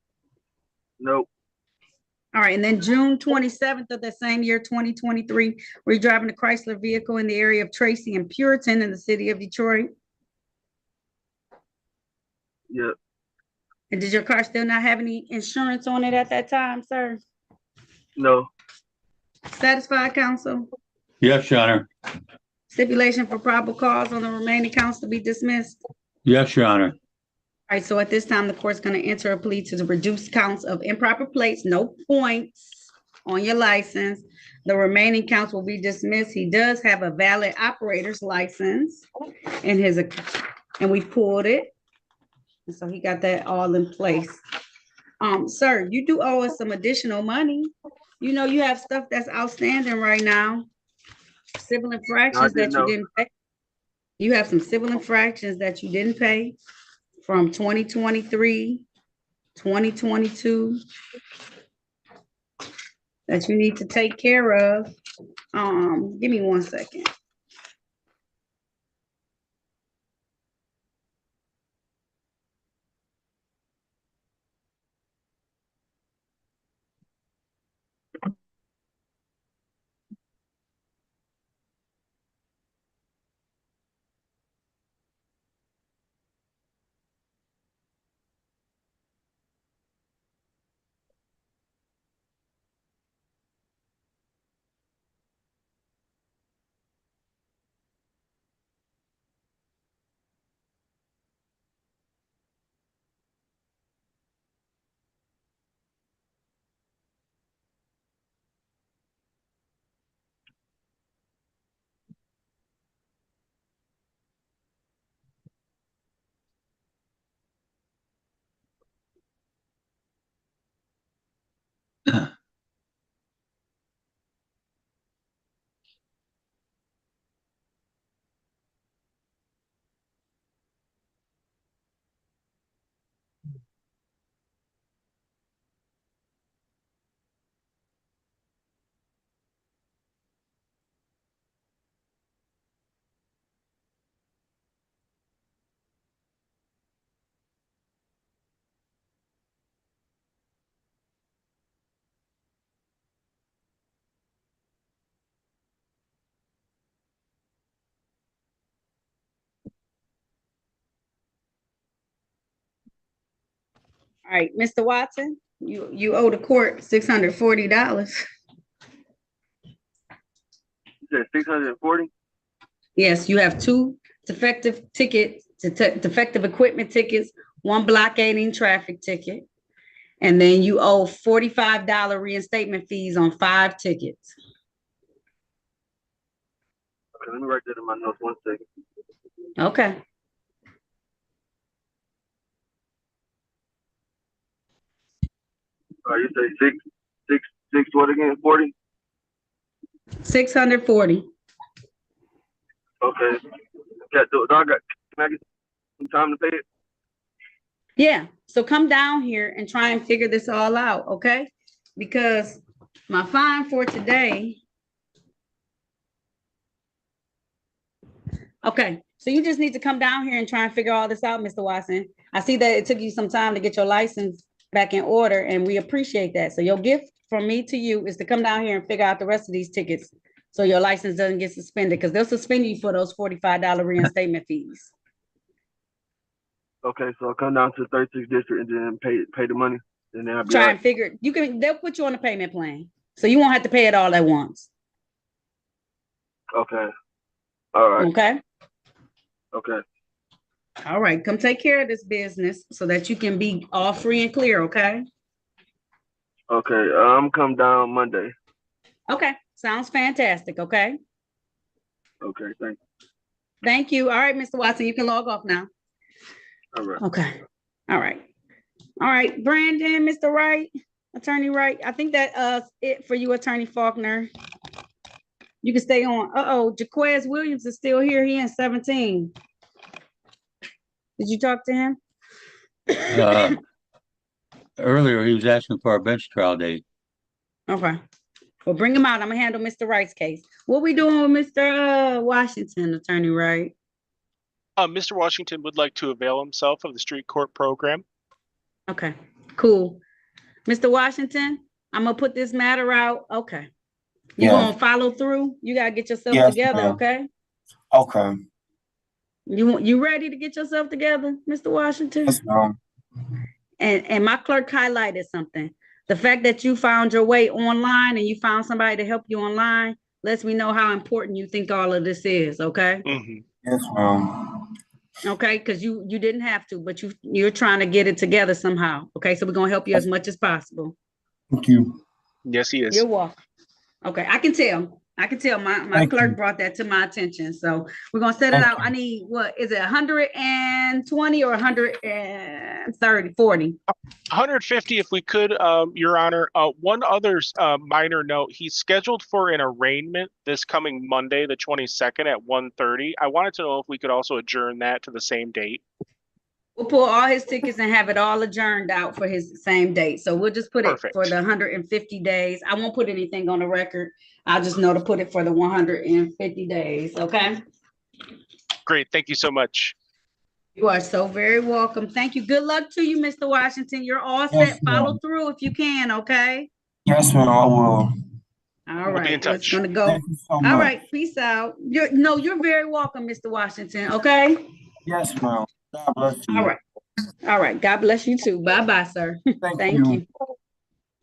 Nope. All right. And then June 27th of that same year, 2023, were you driving a Chrysler vehicle in the area of Tracy and Puritan in the city of Detroit? Yeah. And did your car still not have any insurance on it at that time, sir? No. Satisfied, counsel? Yes, Your Honor. Stipulation for probable cause on the remaining counts to be dismissed? Yes, Your Honor. All right, so at this time, the court's going to enter a plea to the reduced counts of improper plates, no points on your license. The remaining counts will be dismissed. He does have a valid operator's license in his, and we pulled it. And so he got that all in place. Sir, you do owe us some additional money. You know, you have stuff that's outstanding right now. Civil infractions that you didn't pay. You have some civil infractions that you didn't pay from 2023, 2022 that you need to take care of. Give me 1 second. All right, Mr. Watson, you owe the court $640. You said 640? Yes, you have two defective tickets, defective equipment tickets, one blockading traffic ticket, and then you owe $45 reinstatement fees on 5 tickets. Okay, let me write that in my notes 1 second. Okay. You say six what again? 40? 640. Okay. Can I get some time to pay it? Yeah, so come down here and try and figure this all out, okay? Because my fine for today. Okay, so you just need to come down here and try and figure all this out, Mr. Watson. I see that it took you some time to get your license back in order, and we appreciate that. So your gift from me to you is to come down here and figure out the rest of these tickets so your license doesn't get suspended, because they'll suspend you for those $45 reinstatement fees. Okay, so I'll come down to the 36th district and then pay the money, and then I'll be Try all and figure, they'll put you on a payment plan, so you won't have to pay it all at once. Okay. All right. Okay. Okay. All right, come take care of this business so that you can be all free and clear, okay? Okay, I'm come down Monday. Okay, sounds fantastic, okay? Okay, thank you. Thank you. All right, Mr. Watson, you can log off now. All right. Okay, all right. All right, Brandon, Mr. Wright, Attorney Wright, I think that's it for you, Attorney Faulkner. You can stay on. Jaquez Williams is still here. He in 17. Did you talk to him? Earlier, he was asking for a bench trial date. Okay. Well, bring him out. I'm gonna handle Mr. Wright's case. What we doing with Mr. Washington, Attorney Wright? Mr. Washington would like to avail himself of the street court program. Okay, cool. Mr. Washington, I'm gonna put this matter out. Okay. You gonna follow through? You gotta get yourself together, okay? Okay. You ready to get yourself together, Mr. Washington? Yes, ma'am. And my clerk highlighted something. The fact that you found your way online and you found somebody to help you online lets me know how important you think all of this is, okay? Mm-hmm. Yes, ma'am. Okay, because you didn't have to, but you're trying to get it together somehow. Okay, so we're gonna help you as much as possible. Thank you. Yes, he is. You're welcome. Okay, I can tell. My clerk brought that to my attention. So we're gonna set it out. I need, what is it, 120 or 130, 40? 150 if we could, Your Honor. One other minor note, he's scheduled for an arraignment this coming Monday, the 22nd at 1:30. I wanted to know if we could also adjourn that to the same date. We'll pull all his tickets and have it all adjourned out for his same date. So we'll just put it for the 150 days. I won't put anything on the record. I'll just know to put it for the 150 days, okay? Great, thank you so much. You are so very welcome. Thank you. Good luck to you, Mr. Washington. You're all set. Follow through if you can, okay? Yes, ma'am, I will. All We'll right, be in touch. it's gonna go. Thank you so All much. right, peace out. You're very welcome, Mr. Washington, okay? Yes, ma'am. God bless you. All right. All right. God bless you too. Bye-bye, sir. Thank you.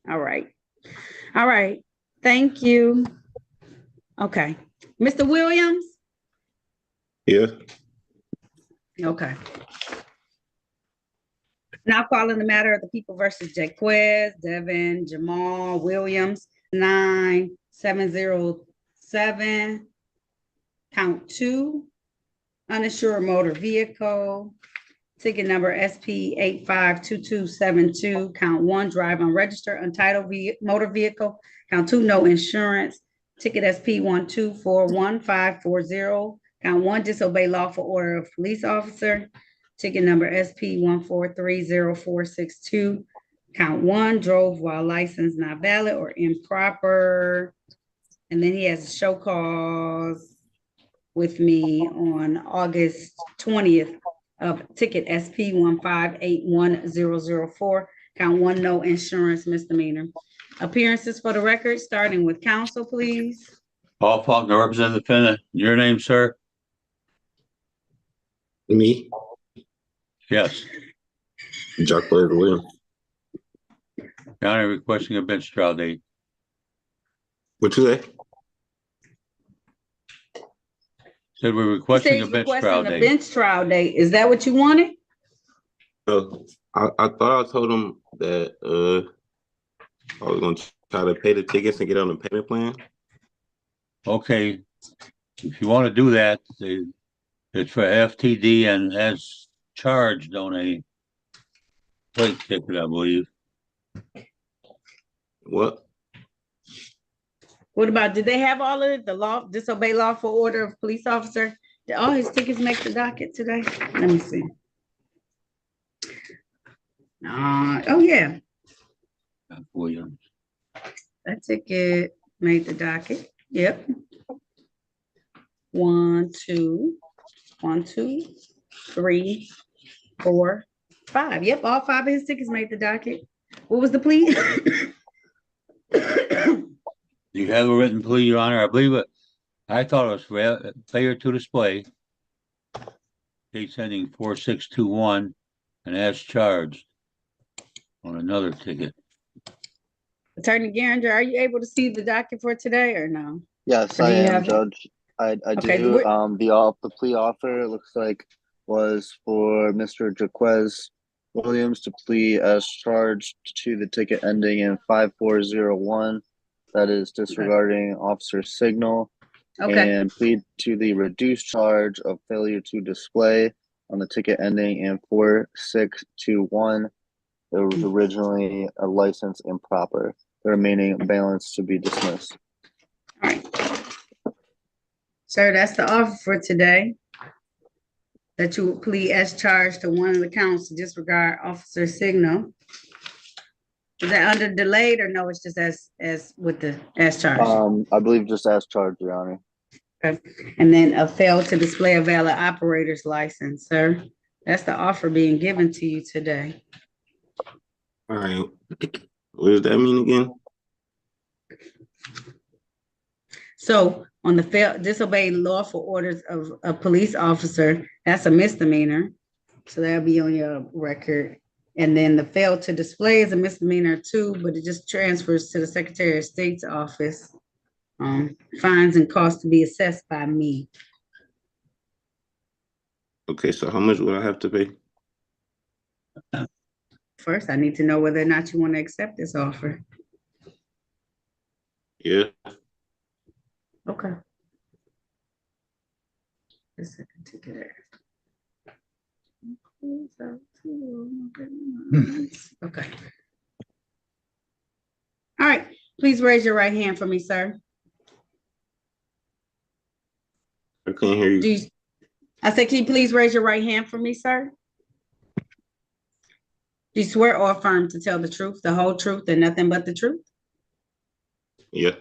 All right. All right. Thank you. Okay. Mr. Williams? Yeah. Okay. Now calling the matter of the people versus Jaquez, Devin, Jamal, Williams, 9707. Count 2. Uninsured motor vehicle. Ticket number SP 852272. Count 1, drive unregistered, untitled motor vehicle. Count 2, no insurance. Ticket SP 1241540. Count 1, disobey lawful order of police officer. Ticket number SP 1430462. Count 1, drove while license not valid or improper. And then he has a show cause with me on August 20th of ticket SP 1581004. Count 1, no insurance misdemeanor. Appearances for the record, starting with counsel, please. Paul Faulkner, representative defendant. Your name, sir? Me? Yes. Jaquez Williams. Your Honor, requesting a bench trial date. What you say? Said we're He requesting said a he's bench requesting trial a date. bench trial date. Is that what you wanted? I thought I told him that I was gonna try to pay the tickets and get on the payment plan. Okay, if you want to do that, it's for FTD and as charged on a plate ticket, I believe. What? What about, did they have all of it? The law, disobey lawful order of police officer? Did all his tickets make the docket today? Let me see. Oh, yeah, Williams. that ticket made the docket. Yep. 1, 2, 1, 2, 3, 4, 5. Yep, all 5 of his tickets made the docket. What was the plea? You have a written plea, Your Honor. I believe it. I thought it was for failure to display. Case ending 4621 and as charged on another ticket. Attorney Garinger, are you able to see the docket for today or no? Yes, Or I do you am, have it? Judge. I Okay, do. The plea offer, it looks like, was for Mr. Jaquez Williams to plea as charged to the ticket ending in 5401. That is disregarding officer signal. Okay. And plead to the reduced charge of failure to display on the ticket ending in 4621. It was originally a license improper. The remaining balance to be dismissed. All right. Sir, that's the offer for today. That you would plead as charged to one of the counts to disregard officer signal. Is that under delayed or no? It's just as with the as charged. I believe just as charged, Your Honor. Okay. And then a fail to display a valid operator's license, sir. That's the offer being given to you today. All right. What does that mean again? So on the fail, disobey lawful orders of a police officer, that's a misdemeanor. So that'll be on your record. And then the fail to display is a misdemeanor too, but it just transfers to the Secretary of State's office. Fines and costs to be assessed by me. Okay, so how much would I have to pay? First, I need to know whether or not you want to accept this offer. Yeah. Okay. The second ticket. Okay. All right, please raise your right hand for me, sir. I can't hear you. I said, can you please raise your right hand for me, sir? Do you swear or affirm to tell the truth, the whole truth, and nothing but the truth? Yeah.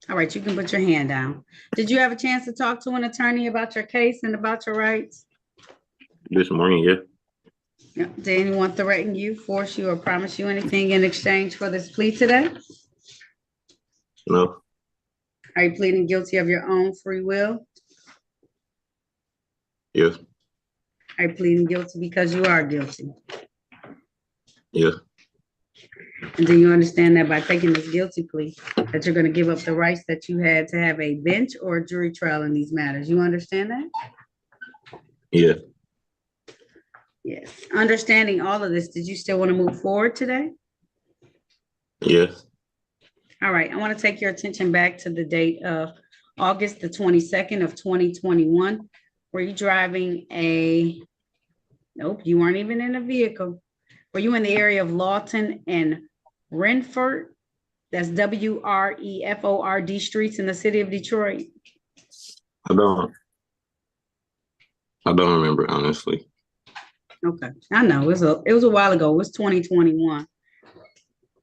All right, you can put your hand down. Did you have a chance to talk to an attorney about your case and about your rights? This morning, yeah. Yeah. Did anyone threaten you, force you, or promise you anything in exchange for this plea today? No. Are you pleading guilty of your own free will? Yes. Are you pleading guilty because you are guilty? Yeah. And do you understand that by taking this guilty plea, that you're going to give up the rights that you had to have a bench or a jury trial in these matters? You understand that? Yeah. Yes. Understanding all of this, did you still want to move forward today? Yes. All right. I want to take your attention back to the date of August the 22nd of 2021. Were you driving nope, you weren't even in a vehicle. Were you in the area of Lawton and Renford? That's WREFORD streets in the city of Detroit. I don't remember, honestly. Okay, I know it was a while ago. It was 2021.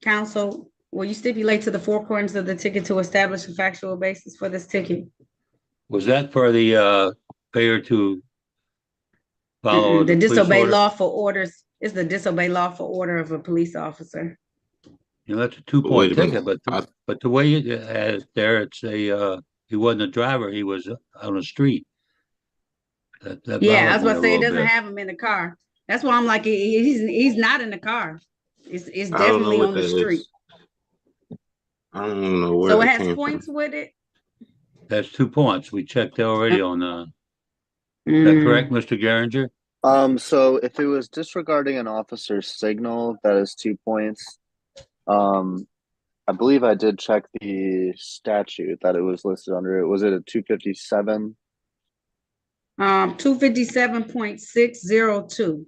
Counsel, will you stipulate to the four corners of the ticket to establish a factual basis for this ticket? Was that for the failure to follow The police disobey order? lawful orders is the disobey lawful order of a police officer. You know, that's a 2-point ticket, but the way it has there, it's he wasn't a driver, he was on the street. That Yeah, I was bothered me about a to say it little doesn't bit. have him in the car. That's why I'm like, he's not in the car. It's I don't know definitely what on the that street. is. I don't even know where So it that has came points from. with it. That's 2 points. We checked already on, is that Mm. correct, Mr. Garinger? So if it was disregarding an officer's signal, that is 2 points. I believe I did check the statute that it was listed under. Was it a 257? 257.602.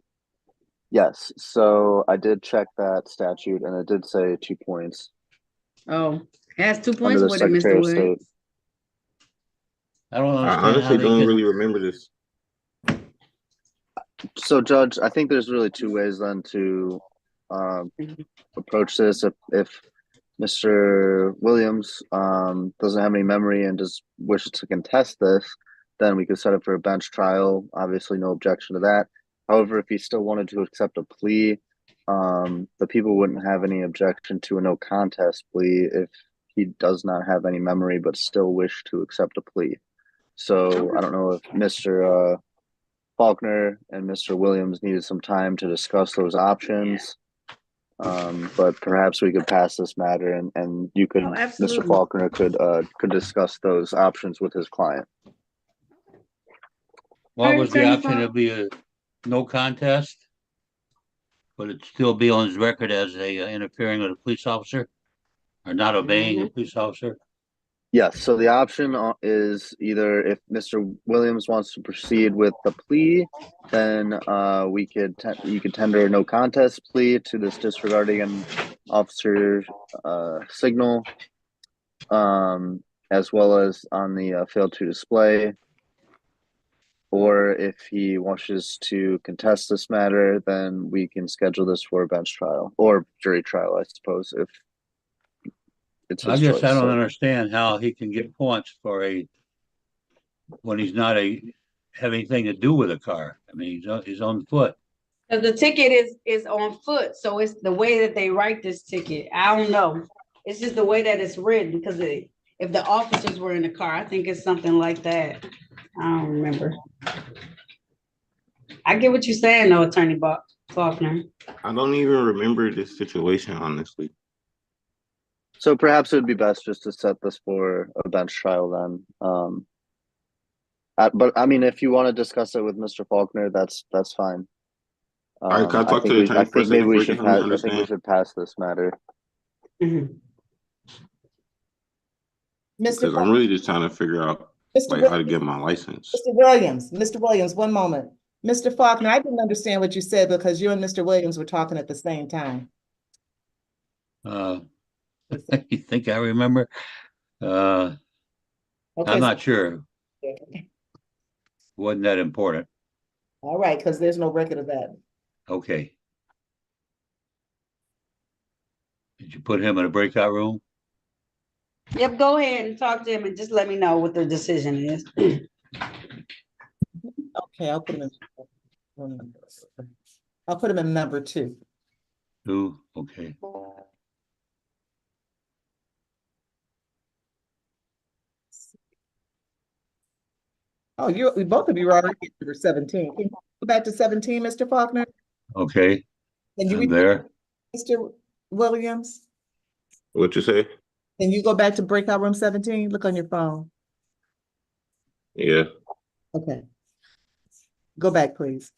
Yes. So I did check that statute and it did say 2 points Oh, has 2 under points the with it, Secretary Mr. of State. Williams. I don't I understand how honestly they don't can. really remember this. So, Judge, I think there's really two ways then to approach this. If Mr. Williams doesn't have any memory and just wishes to contest this, then we could set up for a bench trial. Obviously, no objection to that. However, if he still wanted to accept a plea, the people wouldn't have any objection to a no contest plea if he does not have any memory but still wish to accept a plea. So I don't know if Mr. Faulkner and Mr. Williams needed some time to discuss those options. But perhaps we could pass this matter and you could, Oh, Mr. absolutely. Faulkner could discuss those options with his client. What Alright, was the Attorney option? Fox. It'd be a no contest, but it'd still be on his record as interfering with a police officer or not obeying a police officer. Yes, so the option is either if Mr. Williams wants to proceed with the plea, then you could tender a no contest plea to this disregarding an officer signal, as well as on the failed to display. Or if he wishes to contest this matter, then we can schedule this for a bench trial or jury trial, I suppose, if it's I his guess choice. I don't So understand how he can get points for when he's not have anything to do with a car. I mean, he's on foot. Because the ticket is on foot, so it's the way that they write this ticket. I don't know. It's just the way that it's written because if the officers were in the car, I think it's something like that. I don't remember. I get what you're saying, though, Attorney Faulkner. I don't even remember this situation, honestly. So perhaps it would be best just to set this for a bench trial then. But I mean, if you want to discuss it with Mr. Faulkner, that's fine. All right, can I talk to the I attorney for a think maybe second we before you can should help me pass. I think we understand? should pass this matter. Mm-hmm. Because I'm really just trying to figure out how to get my license. Mr. Williams, one moment. Mr. Faulkner, I didn't understand what you said because you and Mr. Williams were talking at the same time. You think I remember? Okay, I'm not sure. Wasn't that important? all right, because there's no record of that. Okay. Did you put him in a breakout room? Yep, go ahead and talk to him and just let me know what the decision is. Okay, I'll put him in number 2. 2, okay. Oh, both of you are already at number 17. Can you go back to 17, Mr. Faulkner? Okay. Can you I'm read there. Mr. Williams? What you say? Can you go back to breakout room 17? Look on your phone. Yeah. Okay. Go back, please.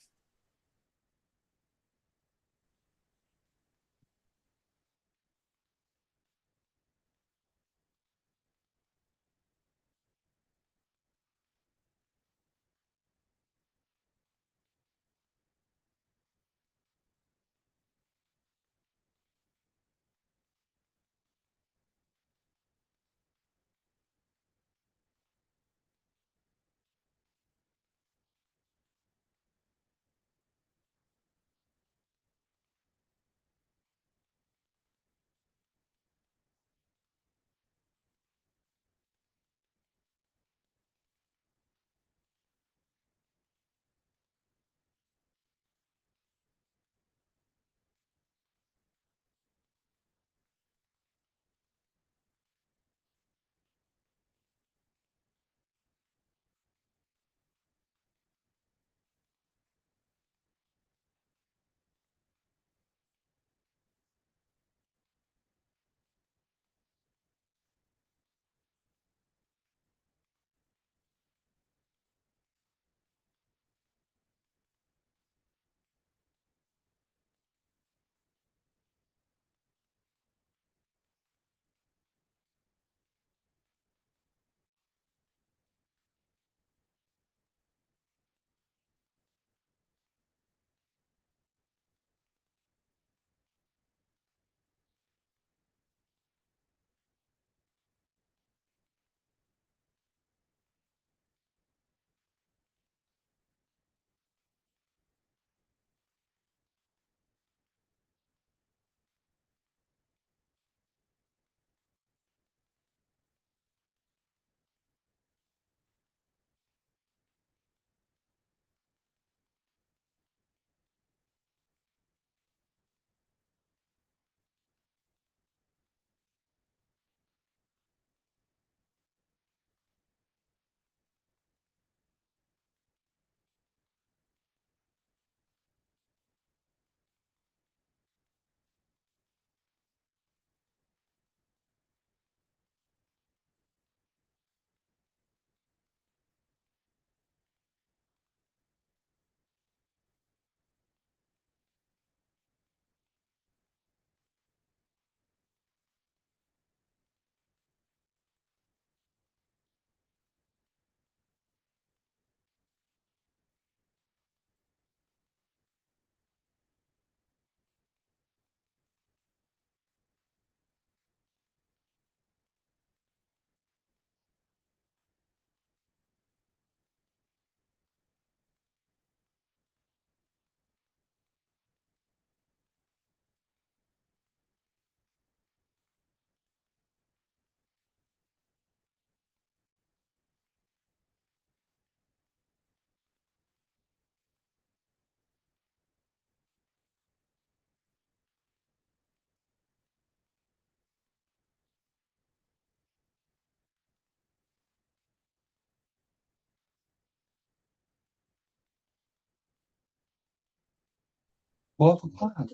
12 o'clock.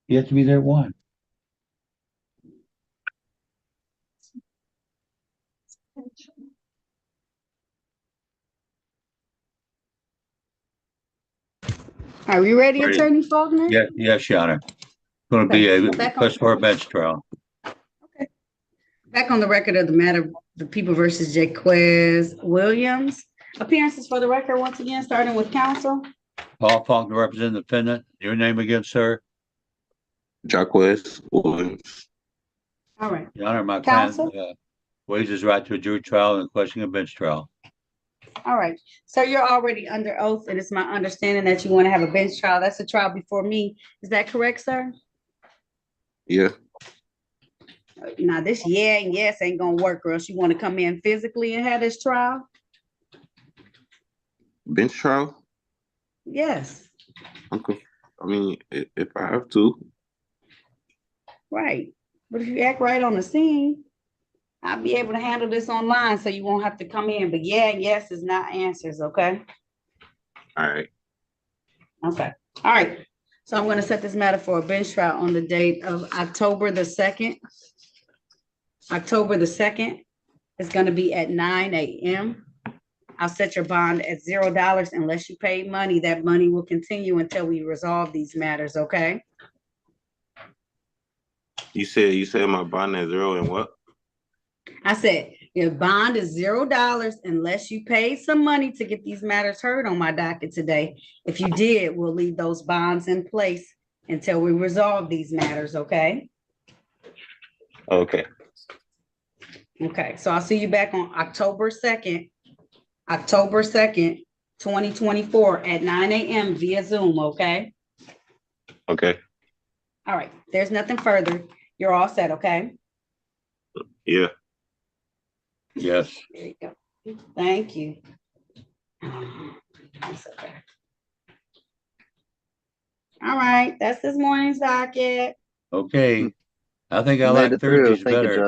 You have to be there at 1. Are we ready, Ready. Attorney Faulkner? Yes, Your Honor. Going to be a request for a bench trial. Back on the record of the matter, the people versus Jaquez Williams. Appearances for the record, once again, starting with counsel. Paul Faulkner representing the defendant. Your name again, sir? Jaquez Williams. All right. Your Honor, my client Counsel? waives his right to a jury trial and requesting a bench trial. All right. So you're already under oath, and it's my understanding that you want to have a bench trial. That's a trial before me. Is that correct, sir? Yeah. Now, this yeah and yes ain't gonna work, or else you want to come in physically and have this trial? Bench trial? Yes. Okay. I mean, if I have to. Right. But if you act right on the scene, I'll be able to handle this online so you won't have to come in. But yeah and yes is not answers, okay? All right. Okay. All right. So I'm going to set this matter for a bench trial on the date of October the 2nd. October the 2nd is going to be at 9 a.m. I'll set your bond at $0 unless you pay money. That money will continue until we resolve these matters, okay? You said my bond is 0 and what? I said your bond is $0 unless you paid some money to get these matters heard on my docket today. If you did, we'll leave those bonds in place until we resolve these matters, okay? Okay. Okay, so I'll see you back on October 2nd, 2024 at 9 a.m. via Zoom, okay? Okay. All right, there's nothing further. You're all set, okay? Yeah. Yes. There you go. Thank you. That's okay. All right, that's this morning's docket. Okay. I think I Made like it through. Thursdays Thank you, better. Judge.